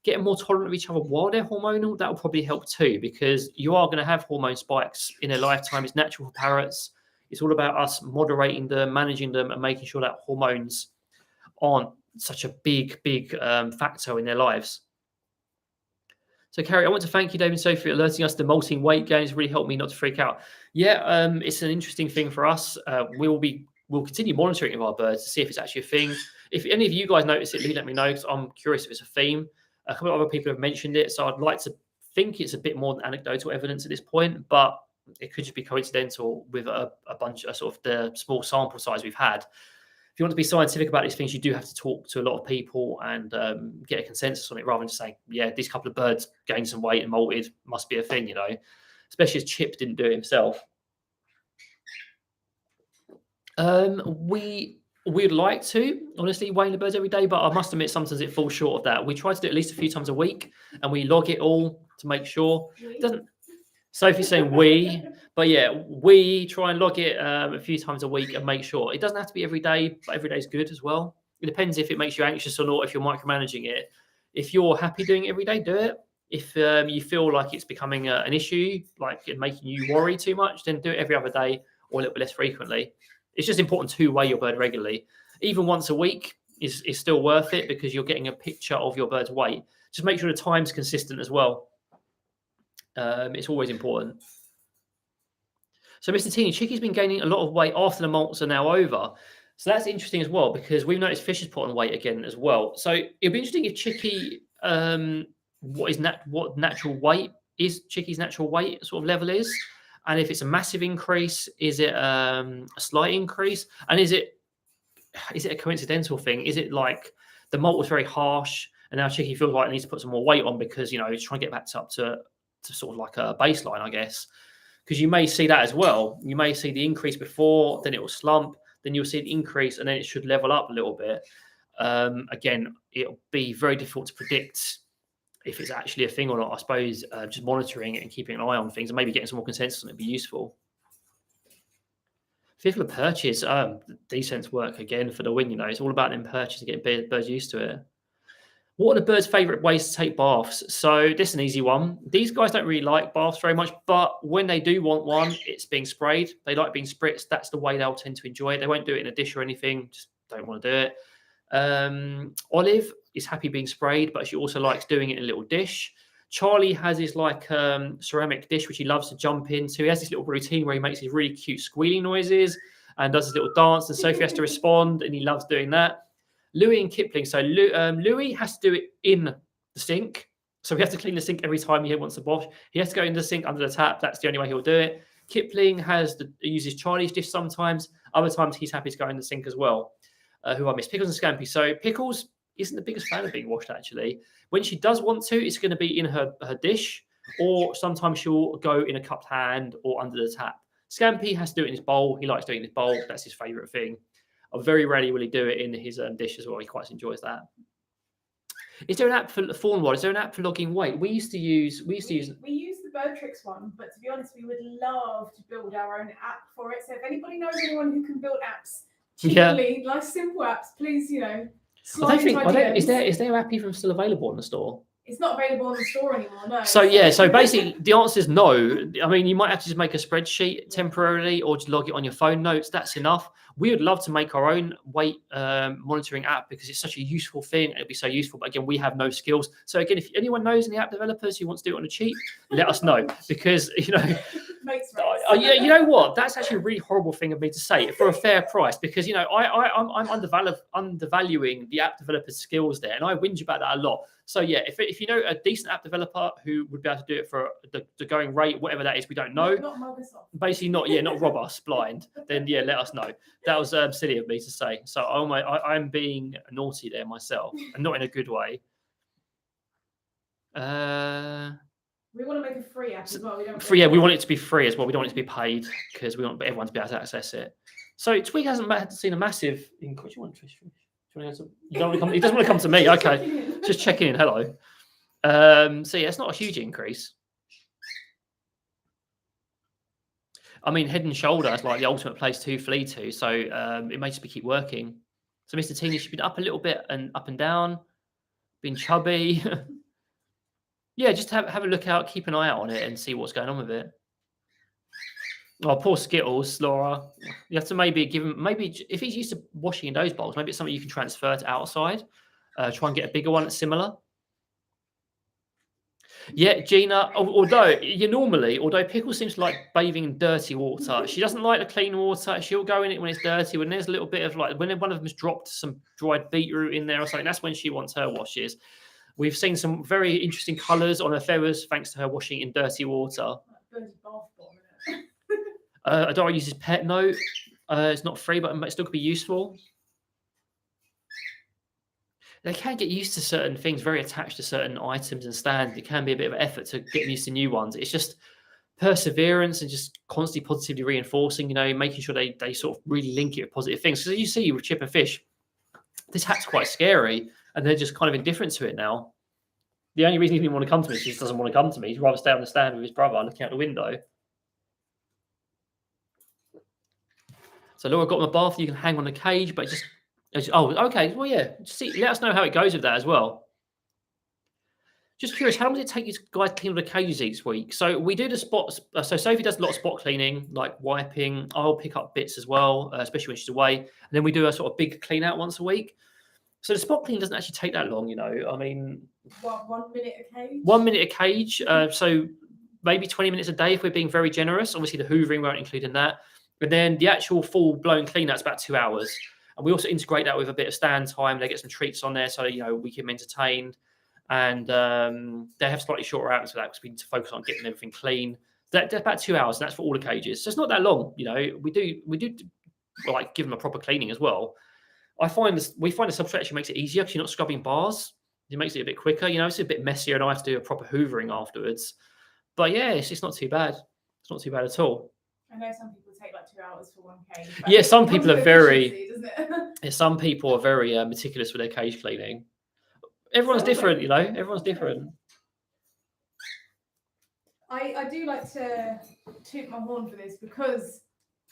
S1: get more tolerant of each other while they're hormonal, that will probably help too, because you are going to have hormone spikes in their lifetime. It's natural for parrots. It's all about us moderating them, managing them, and making sure that hormones aren't such a big factor in their lives. So, Carrie, I want to thank you, David and Sophie, for alerting us to molting weight gain. It's really helped me not to freak out. Yeah, it's an interesting thing for us. We'll continue monitoring of our birds to see if it's actually a thing. If any of you guys notice it, let me know, because I'm curious if it's a theme. A couple of other people have mentioned it, so I'd like to think it's a bit more than anecdotal evidence at this point, but it could just be coincidental with a bunch of sort of the small sample size we've had. If you want to be scientific about these things, you do have to talk to a lot of people and get a consensus on it, rather than just saying, yeah, these couple of birds gained some weight and molted, must be a thing, especially as Chip didn't do it himself. We'd like to, honestly, weigh the birds every day, but I must admit sometimes it falls short of that. We try to do it at least a few times a week, and we log it all to make sure. It doesn't. Sophie's saying we, but yeah, we try and log it a few times a week and make sure. It doesn't have to be every day, but every day is good as well. It depends if it makes you anxious or not, if you're micromanaging it. If you're happy doing it every day, do it. If you feel like it's becoming an issue, like making you worry too much, then do it every other day or a little bit less frequently. It's just important to weigh your bird regularly. Even once a week is still worth it, because you're getting a picture of your bird's weight. Just make sure the time's consistent as well. It's always important. So, Mr. Teeny, Chickie's been gaining a lot of weight after the molts are now over. So that's interesting as well, because we've noticed Fish has put on weight again as well. So it'd be interesting if Chickie, what natural weight is, Chickie's natural weight sort of level is. And if it's a massive increase, is it a slight increase? And is it a coincidental thing? Is it like the molt was very harsh and now Chickie feels like it needs to put some more weight on because, he's trying to get back up to sort of like a baseline, I guess? Because you may see that as well. You may see the increase before, then it will slump, then you'll see the increase, and then it should level up a little bit. Again, it'll be very difficult to predict if it's actually a thing or not. I suppose just monitoring it and keeping an eye on things and maybe getting some more consensus on it would be useful. Fifth of perches, desense work again for the win. It's all about them perches and getting birds used to it. What are the birds' favourite ways to take baths? So this is an easy one. These guys don't really like baths very much, but when they do want one, it's being sprayed. They like being spritzed. That's the way they'll tend to enjoy it. They won't do it in a dish or anything. Just don't want to do it. Olive is happy being sprayed, but she also likes doing it in a little dish. Charlie has his ceramic dish, which he loves to jump into. He has this little routine where he makes these really cute squealing noises and does his little dance, and Sophie has to respond, and he loves doing that. Louis and Kipling. So Louis has to do it in the sink. So we have to clean the sink every time he wants to wash. He has to go in the sink under the tap. That's the only way he'll do it. Kipling uses Charlie's dish sometimes. Other times he's happy to go in the sink as well. Who I miss? Pickles and Scampy. So Pickles isn't the biggest fan of being washed, actually. When she does want to, it's going to be in her dish, or sometimes she'll go in a cupped hand or under the tap. Scampy has to do it in his bowl. He likes doing it in his bowl. That's his favourite thing. Very rarely will he do it in his dish as well. He quite enjoys that. Is there an app for Fawnwell? Is there an app for logging weight? We use the
S2: Bird Tricks one, but to be honest, we would love to build our own app for it. So if anybody knows anyone who can build apps cheaply, like simple apps, please,
S1: Is their app even still available on the store?
S2: It's not available on the store anymore, no.
S1: So yeah, so basically the answer is no. I mean, you might have to just make a spreadsheet temporarily or just log it on your phone notes. That's enough. We would love to make our own weight monitoring app because it's such a useful thing. It'd be so useful. But again, we have no skills. So again, if anyone knows any app developers who wants to do it on a cheap, let us know, because yeah, you know what? That's actually a really horrible thing of me to say for a fair price, because I'm undervaluing the app developers' skills there, and I whinge about that a lot. So yeah, if you know a decent app developer who would be able to do it for the going rate, whatever that is, we don't know.
S2: Not Microsoft.
S1: Basically, not rob us blind. Then yeah, let us know. That was silly of me to say. So I'm being naughty there myself, and not in a good way.
S2: We We want to make a free app as well. We don't
S1: free, yeah, we want it to be free as well. We don't want it to be paid because we want everyone to be able to access it. So Twig hasn't seen a massive increase. You want Trish? You don't want to come? He doesn't want to come to me. Okay, just checking in. Hello. So yeah, it's not a huge increase. I mean, Head and Shoulder is like the ultimate place to flee to. So it may just keep working. So Mr. Teeny should be up a little bit and up and down, being chubby. Yeah, just have a look out, keep an eye out on it, and see what's going on with it. Oh, poor Skittles, Laura. You have to maybe give him, maybe if he's used to washing in those bowls, maybe it's something you can transfer to outside. Try and get a bigger one that's similar. Yeah, Gina, although Pickle seems to like bathing in dirty water. She doesn't like the clean water. She'll go in it when it's dirty. When there's a little bit of when one of them's dropped some dried beetroot in there or something, that's when she wants her washes. We've seen some very interesting colours on her feathers thanks to her washing in dirty water. Adora uses Pet Note. It's not free, but it still could be useful. They can get used to certain things, very attached to certain items and stands. It can be a bit of an effort to get used to new ones. It's just perseverance and just constantly positively reinforcing, making sure they sort of really link it with positive things. Because as you see with Chip and Fish, this hat's quite scary and they're just kind of indifferent to it now. The only reason he didn't want to come to me is he just doesn't want to come to me. He'd rather stay on the stand with his brother looking out the window. So Laura got my bath. You can hang on the cage, but oh, okay. Well, yeah. Let us know how it goes with that as well. Just curious, how long does it take you guys to clean all the cages each week? So we do the spots. So Sophie does a lot of spot cleaning, like wiping. I'll pick up bits as well, especially when she's away. And then we do a sort of big clean out once a week. So the spot cleaning doesn't actually take that long, I mean,
S2: 1 minute a cage.
S1: 1 minute a cage. So maybe 20 minutes a day if we're being very generous. Obviously, the hoovering won't include in that. And then the actual full-blown clean out's about 2 hours. And we also integrate that with a bit of stand time. They get some treats on there so, we keep them entertained. And they have slightly shorter hours for that because we need to focus on getting everything clean. That's about 2 hours, and that's for all the cages. So it's not that long, We do like give them a proper cleaning as well. We find the subtraction makes it easier because you're not scrubbing bars. It makes it a bit quicker. It's a bit messier, and I have to do a proper hoovering afterwards. But yeah, it's not too bad. It's not too bad at all.
S2: I know some people take like 2 hours for one cage.
S1: Yeah, some people are very. Yeah, some people are very meticulous with their cage cleaning. Everyone's different, Everyone's different.
S2: I do like to toot my horn for this because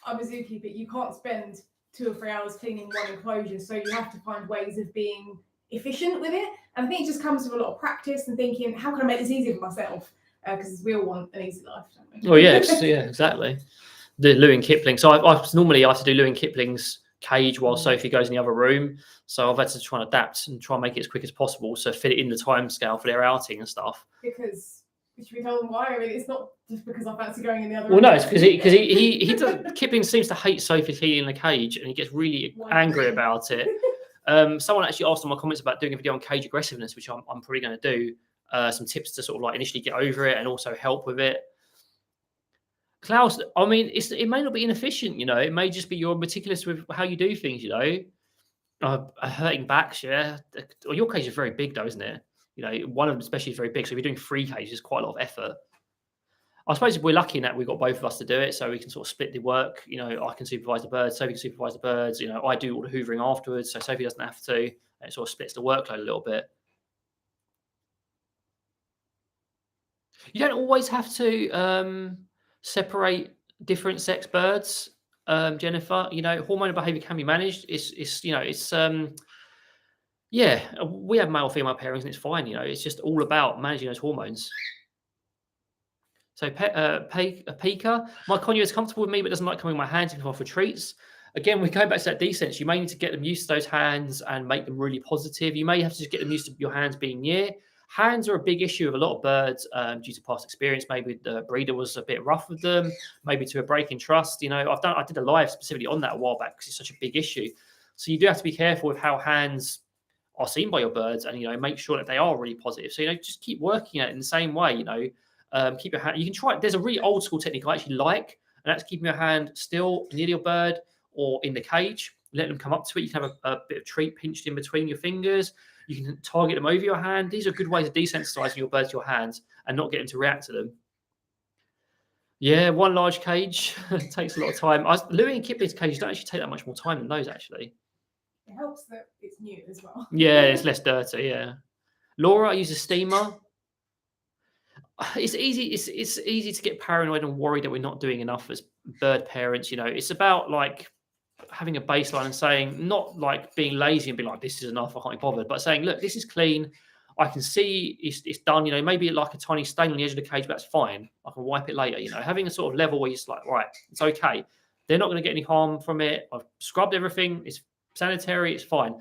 S2: I'm a zookeeper. You can't spend 2 or 3 hours cleaning one enclosure, so you have to find ways of being efficient with it. And I think it just comes with a lot of practice and thinking, how can I make this easier for myself? Because we all want an easy life, don't we?
S1: Oh yeah, yeah, exactly. The Lewin Kipling. So I normally have to do Lewin Kipling's cage while Sophie goes in the other room. So I've had to try and adapt and try and make it as quick as possible, so fit it in the time scale for their outing and stuff.
S2: Because should we tell them why? I mean, it's not just because I fancy going in the other
S1: room.
S2: Well,
S1: no, it's because he does. Kipling seems to hate Sophie cleaning the cage, and he gets really angry about it. Someone actually asked in my comments about doing a video on cage aggressiveness, which I'm probably going to do. Some tips to sort of initially get over it and also help with it. Klaus, I mean, it may not be inefficient, It may just be you're meticulous with how you do things, hurting backs, yeah. Well, your cage is very big, though, isn't it? One of them especially is very big. So if you're doing 3 cages, it's quite a lot of effort. I suppose if we're lucky in that we've got both of us to do it, so we can sort of split the work. I can supervise the birds, Sophie can supervise the birds. I do all the hoovering afterwards, so Sophie doesn't have to. It sort of splits the workload a little bit. You don't always have to separate different sex birds, Jennifer. Hormonal behaviour can be managed. Yeah, we have male female pairings and it's fine. It's just all about managing those hormones. So Pika, my conure is comfortable with me but doesn't like coming in my hands if I'm for treats. Again, we're going back to that desense. You may need to get them used to those hands and make them really positive. You may have to just get them used to your hands being near. Hands are a big issue of a lot of birds due to past experience. Maybe the breeder was a bit rough with them, maybe to a break in trust. I did a live specifically on that a while back because it's such a big issue. So you do have to be careful with how hands are seen by your birds and, make sure that they are really positive. So, just keep working at it in the same way, keep your hand, you can try, there's a really old school technique I actually like, and that's keeping your hand still near your bird or in the cage. let them come up to it. You can have a bit of treat pinched in between your fingers. You can target them over your hand. These are good ways of desensitizing your birds to your hands and not getting to react to them. Yeah, one large cage takes a lot of time. Louis and Kipling's cages don't actually take that much more time than those, actually.
S2: It helps that it's new as well.
S1: Yeah, it's less dirty, yeah. Laura, I use a steamer. It's easy. It's easy to get paranoid and worried that we're not doing enough as bird parents. You know, it's about like having a baseline and saying, not like being lazy and being like, this is enough, I can't be bothered, but saying, look, this is clean. I can see it's done. You know, maybe like a tiny stain on the edge of the cage, but that's fine. I can wipe it later. You know, having a sort of level where you're just like, right, it's okay. They're not going to get any harm from it. I've scrubbed everything. It's sanitary. It's fine.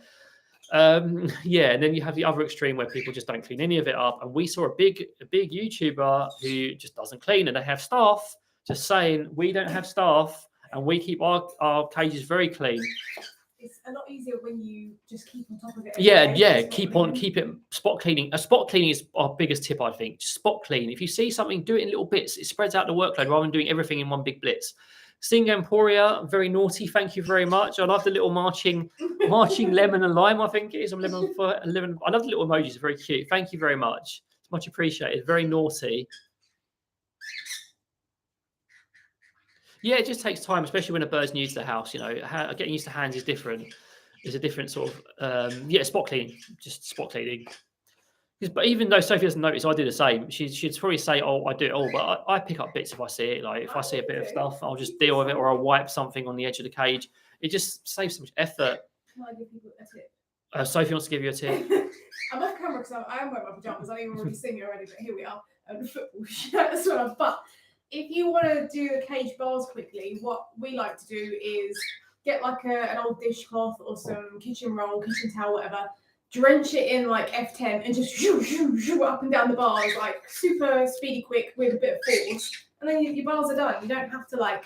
S1: Yeah, and then you have the other extreme where people just don't clean any of it up. And we saw a big YouTuber who just doesn't clean, and they have staff just saying, we don't have staff and we keep our cages very clean.
S2: It's a lot easier when you just keep on top of it.
S1: Yeah, keep it spot cleaning. A spot cleaning is our biggest tip, I think. Just spot clean. If you see something, do it in little bits. It spreads out the workload rather than doing everything in one big blitz. Sting Emporia, very naughty. Thank you very much. I love the little marching lemon and lime. I think it is. I'm lemon. I love the little emojis. Very cute. Thank you very much. It's much appreciated. Very naughty. Yeah, it just takes time, especially when a bird's new to the house. You know, getting used to hands is different. There's a different sort of spot cleaning, just spot cleaning. But even though Sophie doesn't notice, I do the same. She'd probably say, "Oh, I do it all," but I pick up bits if I see it. Like if I see a bit of stuff, I'll just deal with it, or I'll wipe something on the edge of the cage. It just saves so much effort.
S2: Can I give people a tip?
S1: Sophie wants to give you a tip.
S2: I'm off camera because I am wearing my pajamas. I know you've already seen me already, but here we are. The football shirt as well. But if you want to do the cage bars quickly, what we like to do is get like an old dishcloth or some kitchen roll, kitchen towel, whatever. Drench it in like F10 and just shoo up and down the bars, like super speedy, quick with a bit of force. And then your bars are done. You don't have to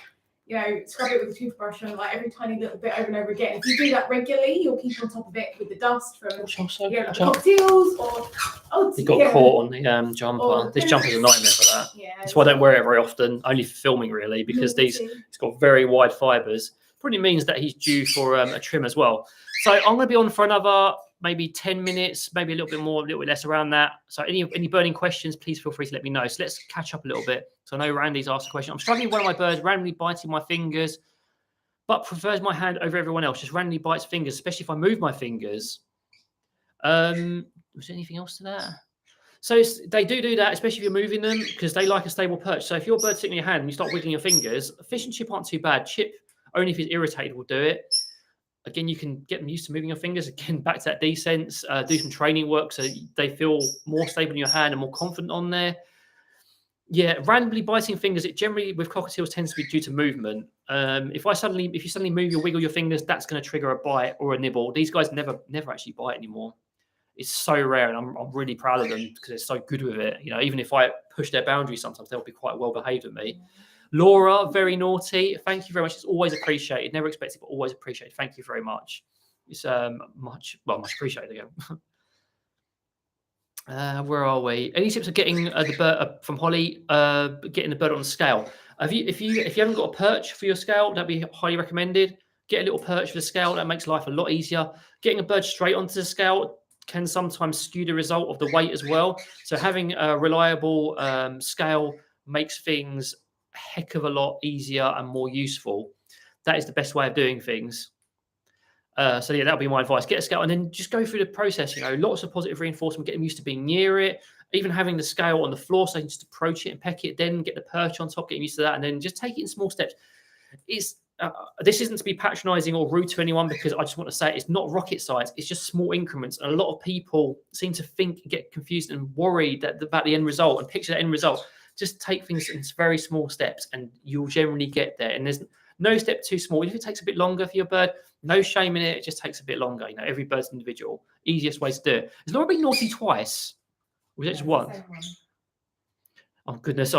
S2: scrub it with a toothbrush and like every tiny little bit over and over again. If you do that regularly, you'll keep on top of it with the dust from the cocktails or
S1: You got caught on the jumper. This jumper's a nightmare for that.
S2: Yeah,
S1: that's why I don't wear it very often, only for filming really, because it's got very wide fibres. Probably means that he's due for a trim as well. So I'm going to be on for another maybe 10 minutes, maybe a little bit more, a little bit less around that. So any burning questions, please feel free to let me know. So let's catch up a little bit. So I know Randy's asked a question. I'm struggling with one of my birds, randomly biting my fingers, but prefers my hand over everyone else. Just randomly bites fingers, especially if I move my fingers. Was there anything else to that? So they do that, especially if you're moving them, because they like a stable perch. So if your bird's sitting in your hand and you start wiggling your fingers, fish and chip aren't too bad. Chip, only if he's irritated, will do it. Again, you can get them used to moving your fingers. Again, back to that desense, do some training work so they feel more stable in your hand and more confident on there. Yeah, randomly biting fingers, it generally with cockatiels tends to be due to movement. If you suddenly move or wiggle your fingers, that's going to trigger a bite or a nibble. These guys never actually bite anymore. It's so rare, and I'm really proud of them because they're so good with it. You know, even if I push their boundaries, sometimes they'll be quite well behaved with me. Laura, very naughty. Thank you very much. It's always appreciated. Never expected, but always appreciated. Thank you very much. It's much appreciated again. Where are we? Any tips of getting the bird from Holly? Getting the bird on the scale. If you haven't got a perch for your scale, that'd be highly recommended. Get a little perch for the scale. That makes life a lot easier. Getting a bird straight onto the scale can sometimes skew the result of the weight as well. So having a reliable scale makes things a heck of a lot easier and more useful. That is the best way of doing things. So yeah, that'll be my advice. Get a scale and then just go through the process. You know, lots of positive reinforcement, get them used to being near it, even having the scale on the floor so you can just approach it and peck it, then get the perch on top, get used to that, and then just take it in small steps. This isn't to be patronizing or rude to anyone, because I just want to say it's not rocket science. It's just small increments. And a lot of people seem to get confused and worried about the end result and picture the end result. Just take things in very small steps and you'll generally get there. And there's no step too small. If it takes a bit longer for your bird, no shame in it. It just takes a bit longer. You know, every bird's individual. Easiest way to do it. Has Laura been naughty twice? Or was it just once? Oh, goodness.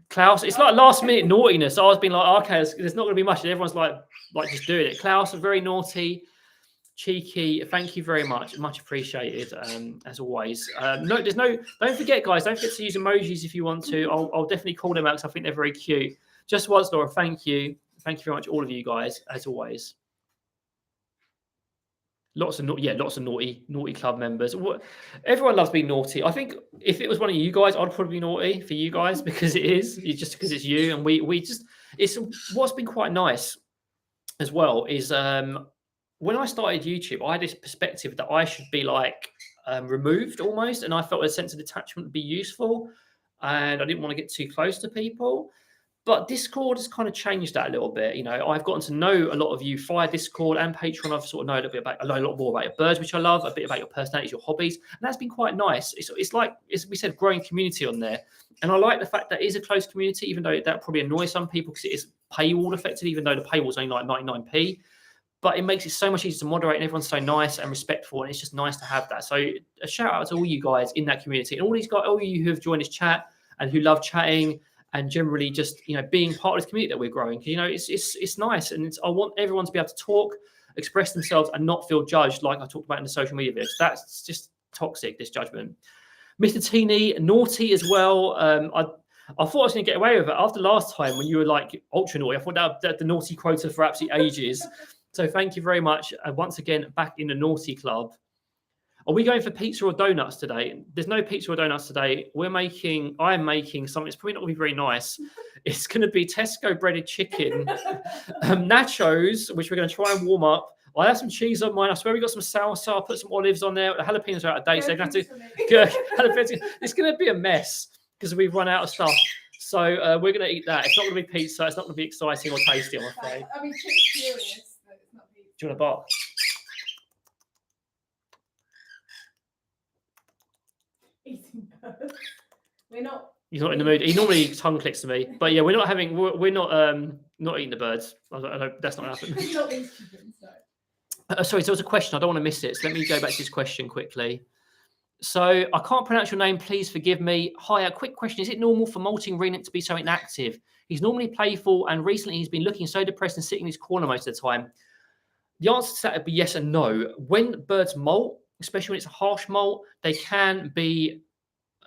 S1: Klaus, it's like last minute naughtiness. I was being like, okay, there's not going to be much. And everyone's like just doing it. Klaus, very naughty, cheeky. Thank you very much. Much appreciated, as always. Don't forget, guys, don't forget to use emojis if you want to. I'll definitely call them out because I think they're very cute. Just once, Laura, thank you. Thank you very much, all of you guys, as always. Lots of naughty club members. Everyone loves being naughty. I think if it was one of you guys, I'd probably be naughty for you guys because it's just because it's you, and we just it's what's been quite nice as well is when I started YouTube, I had this perspective that I should be like removed almost, and I felt a sense of detachment would be useful, and I didn't want to get too close to people. But Discord has kind of changed that a little bit. You know, I've gotten to know a lot of you via Discord and Patreon. I've sort of know a little bit about, a lot more about your birds, which I love, a bit about your personalities, your hobbies. And that's been quite nice. It's like, as we said, growing community on there. And I like the fact that it is a close community, even though that probably annoys some people because it is paywall affected, even though the paywall's only like 99p. But it makes it so much easier to moderate, and everyone's so nice and respectful, and it's just nice to have that. So a shout out to all you guys in that community, and all these guys, all you who have joined this chat and who love chatting and generally just, you know, being part of this community that we're growing. You know, it's nice, and I want everyone to be able to talk, express themselves, and not feel judged like I talked about in the social media videos. That's just toxic, this judgment. Mr. Teeny, naughty as well. I thought I was going to get away with it after last time when you were like ultra naughty. I thought that the naughty quota for absolute ages. So thank you very much. Once again, back in the naughty club. Are we going for pizza or donuts today? There's no pizza or donuts today. I'm making something that's probably not going to be very nice. It's going to be Tesco breaded chicken, nachos, which we're going to try and warm up. I have some cheese on mine. I swear we got some salsa. I'll put some olives on there. The jalapenos are out of date, so they're going to have to. It's going to be a mess because we've run out of stuff. So we're going to eat that. It's not going to be pizza. It's not going to be exciting or tasty, I'm afraid.
S2: I mean, Chick's furious that it's not pizza.
S1: Do you want a bar?
S2: Eating birds. We're not.
S1: He's not in the mood. He normally tongue clicks to me, but yeah, we're not eating the birds. That's not happening.
S2: Not these chickens, no.
S1: Sorry, so there was a question. I don't want to miss it. So let me go back to this question quickly. So I can't pronounce your name. Please forgive me. Hi, a quick question. Is it normal for molting rennet to be so inactive? He's normally playful, and recently he's been looking so depressed and sitting in his corner most of the time. The answer to that would be yes and no. When birds molt, especially when it's a harsh molt, they can be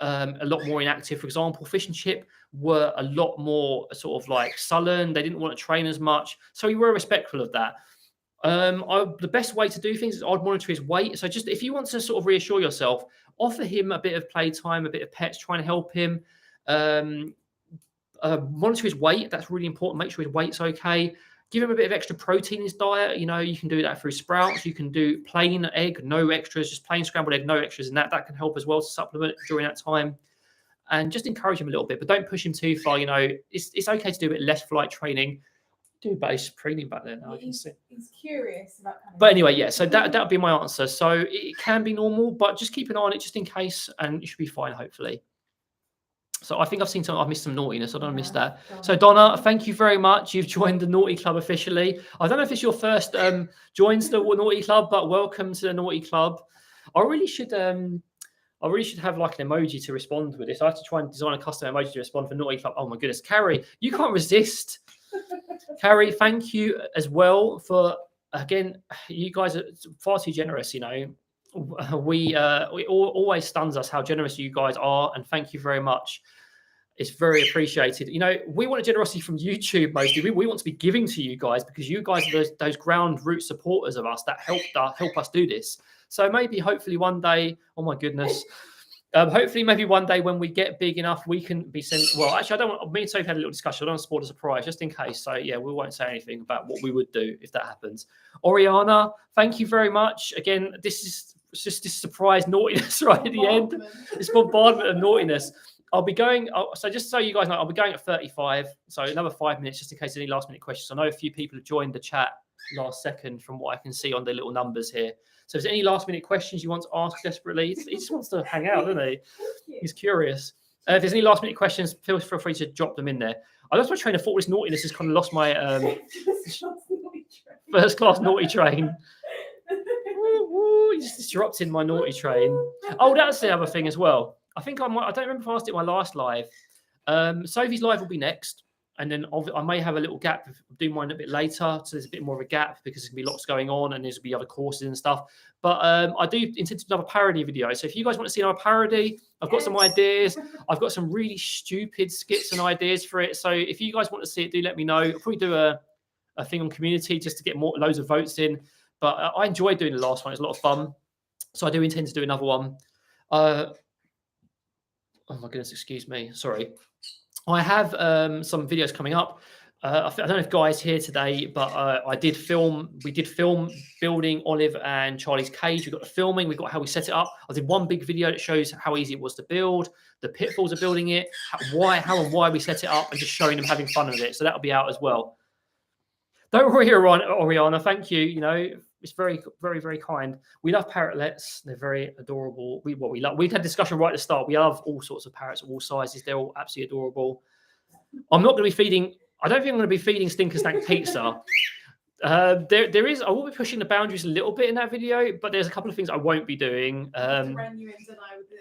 S1: a lot more inactive. For example, fish and chip were a lot more sort of like sullen. They didn't want to train as much. So we were respectful of that. The best way to do things is I'd monitor his weight. So just if you want to sort of reassure yourself, offer him a bit of playtime, a bit of pets, trying to help him. Monitor his weight. That's really important. Make sure his weight's okay. Give him a bit of extra protein in his diet. You know, you can do that through sprouts. You can do plain egg, no extras, just plain scrambled egg, no extras in that. That can help as well to supplement during that time. And just encourage him a little bit, but don't push him too far. You know, it's okay to do a bit less flight training. Do base training back there now.
S2: He's curious about kind of.
S1: But anyway, yeah, so that would be my answer. So it can be normal, but just keep an eye on it just in case, and you should be fine, hopefully. So I think I've missed some naughtiness. I don't want to miss that. So Donna, thank you very much. You've joined the Naughty Club officially. I don't know if it's your first joins the Naughty Club, but welcome to the Naughty Club. I really should have like an emoji to respond with this. I have to try and design a custom emoji to respond for Naughty Club. Oh my goodness, Carrie, you can't resist. Carrie, thank you as well for, again, you guys are far too generous, you know. We always stuns us how generous you guys are, and thank you very much. It's very appreciated. You know, we want a generosity from YouTube mostly. We want to be giving to you guys because you guys are those ground root supporters of us that help us do this. So maybe, hopefully one day, oh my goodness, hopefully maybe one day when we get big enough, we can be sent. Well, actually, I don't want. Me and Sophie had a little discussion. I don't want to spoil a surprise, just in case. So yeah, we won't say anything about what we would do if that happens. Oriana, thank you very much. Again, this is just this surprise naughtiness right at the end. It's bombardment of naughtiness. I'll be going. So just so you guys know, I'll be going at 35. So another 5 minutes, just in case any last minute questions. I know a few people have joined the chat last second from what I can see on the little numbers here. So if there's any last minute questions you want to ask desperately, he just wants to hang out, doesn't he? He's curious. If there's any last minute questions, feel free to drop them in there. I lost my train of thought. This naughtiness has kind of lost my first class naughty train. You just disrupted my naughty train. Oh, that's the other thing as well. I think I don't remember if I asked it in my last live. Sophie's live will be next. And then I may have a little gap, do mine a bit later. So there's a bit more of a gap because there's going to be lots going on and there's going to be other courses and stuff. But I do intend to do another parody video. So if you guys want to see another parody, I've got some ideas. I've got some really stupid skits and ideas for it. So if you guys want to see it, do let me know. I'll probably do a thing on community just to get loads of votes in. But I enjoyed doing the last one. It's a lot of fun. So I do intend to do another one. Oh my goodness, excuse me. Sorry. I have some videos coming up. I don't know if Guy's here today, but we did film building Olive and Charlie's cage. We got the filming, we got how we set it up. I did one big video that shows how easy it was to build, the pitfalls of building it, how and why we set it up, and just showing them having fun with it. So that'll be out as well. Don't worry, Oriana. Thank you. You know, it's very, very, very kind. We love parrotlets. They're very adorable. We've had discussion right at the start. We love all sorts of parrots of all sizes. They're all absolutely adorable. I'm not going to be feeding. I don't think I'm going to be feeding Stinker Stank pizza. There is. I will be pushing the boundaries a little bit in that video, but there's a couple of things I won't be doing.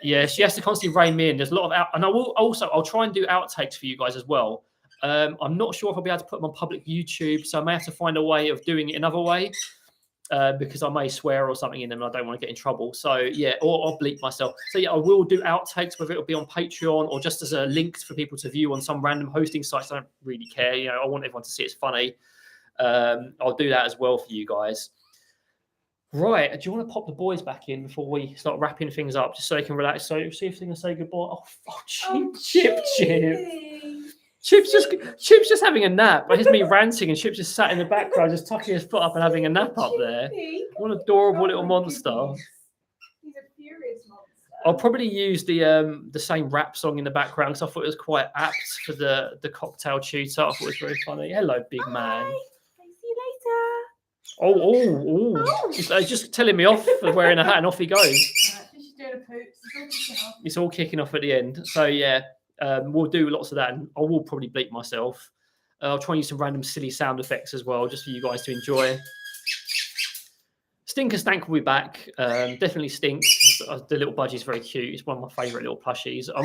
S1: Yeah, she has to constantly rein me in. There's a lot of and I'll try and do outtakes for you guys as well. I'm not sure if I'll be able to put them on public YouTube, so I may have to find a way of doing it another way. Because I may swear or something in them and I don't want to get in trouble. So yeah, or I'll bleep myself. So yeah, I will do outtakes, whether it'll be on Patreon or just as a link for people to view on some random hosting sites. I don't really care. You know, I want everyone to see it's funny. I'll do that as well for you guys. Right. Do you want to pop the boys back in before we start wrapping things up, just so they can relax? So see if they can say goodbye. Oh, Chip. Chip's just having a nap. But here's me ranting, and Chip's just sat in the background, just tucking his foot up and having a nap up there. What an adorable little monster.
S2: He's a furious monster.
S1: I'll probably use the same rap song in the background because I thought it was quite apt for the cocktail tutor. I thought it was very funny. Hello, big man. See you later. He's just telling me off for wearing a hat, and off he goes.
S2: She's doing a poop.
S1: It's all kicking off at the end. So yeah. We'll do lots of that, and I will probably bleep myself. I'll try and use some random silly sound effects as well, just for you guys to enjoy. Stinker Stank will be back. Definitely Stink. The little budgie's very cute. It's one of my favourite little plushies. I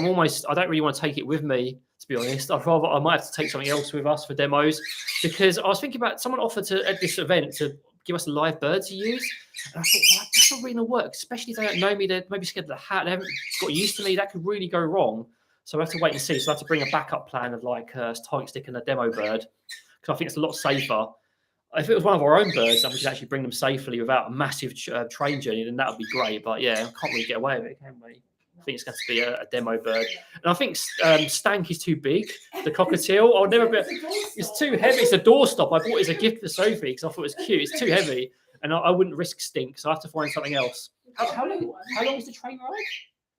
S1: don't really want to take it with I be honest. I might have to take something else with us for demos, because I was thinking about someone offered at this event to give us a live bird to use. And I thought, well, that's not really going to work, especially if they don't know me. They're maybe scared of the hat. They haven't got used to me. That could really go wrong. So I have to wait and see. So I have to bring a backup plan of like a target stick and a demo bird, because I think it's a lot safer. If it was one of our own birds and we could actually bring them safely without a massive train journey, then that would be great. But yeah, can't really get away with it, can we? I think it's going to be a demo bird. And I think Stank is too big, the cockatiel. I'll never be. It's too heavy. It's a doorstop. I bought it as a gift for Sophie because I thought it was cute. It's too heavy. And I wouldn't risk Stink, so I have to find something else. How long is the train ride?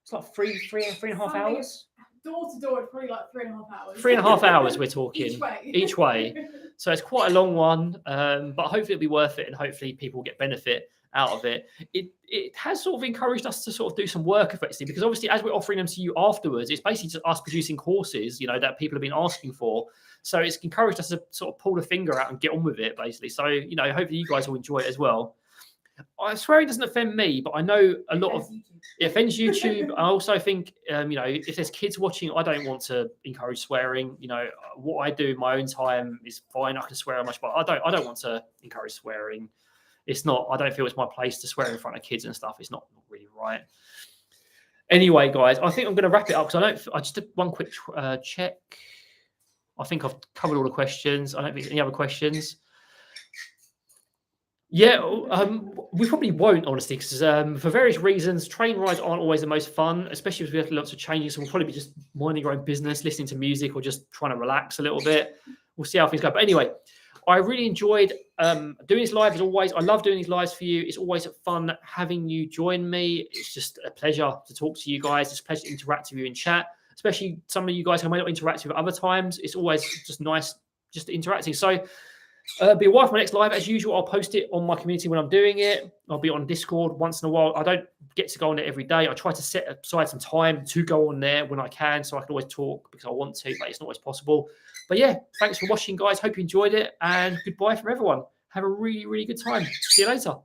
S1: It's like three and a half hours.
S2: Door to door, it's probably like 3.5 hours.
S1: 3.5 hours we're talking.
S2: Each way.
S1: So it's quite a long one, but hopefully it'll be worth it, and hopefully people get benefit out of it. It has sort of encouraged us to sort of do some work effectively, because obviously as we're offering them to you afterwards, it's basically just us producing courses, you know, that people have been asking for. So it's encouraged us to sort of pull the finger out and get on with it, basically. So, you know, hopefully you guys will enjoy it as well. I swear it doesn't offend me, but I know a lot of it offends YouTube. I also think, you know, if there's kids watching, I don't want to encourage swearing. You know, what I do in my own time is fine. I can swear how much, but I don't want to encourage swearing. It's not. I don't feel it's my place to swear in front of kids and stuff. It's not really right. Anyway, guys, I think I'm going to wrap it up because I just did one quick check. I think I've covered all the questions. I don't think there's any other questions. Yeah, we probably won't, honestly, because for various reasons, train rides aren't always the most fun, especially if we have lots of changes. So we'll probably be just minding our own business, listening to music, or just trying to relax a little bit. We'll see how things go. But anyway, I really enjoyed doing this live as always. I love doing these lives for you. It's always fun having you join me. It's just a pleasure to talk to you guys. It's a pleasure to interact with you in chat, especially some of you guys who may not interact with other times. It's always just nice just interacting. So be a while for my next live. As usual, I'll post it on my community when I'm doing it. I'll be on Discord once in a while. I don't get to go on it every day. I try to set aside some time to go on there when I can, so I can always talk because I want to, but it's not always possible. But yeah, thanks for watching, guys. Hope you enjoyed it, and goodbye from everyone. Have a really, really good time. See you later.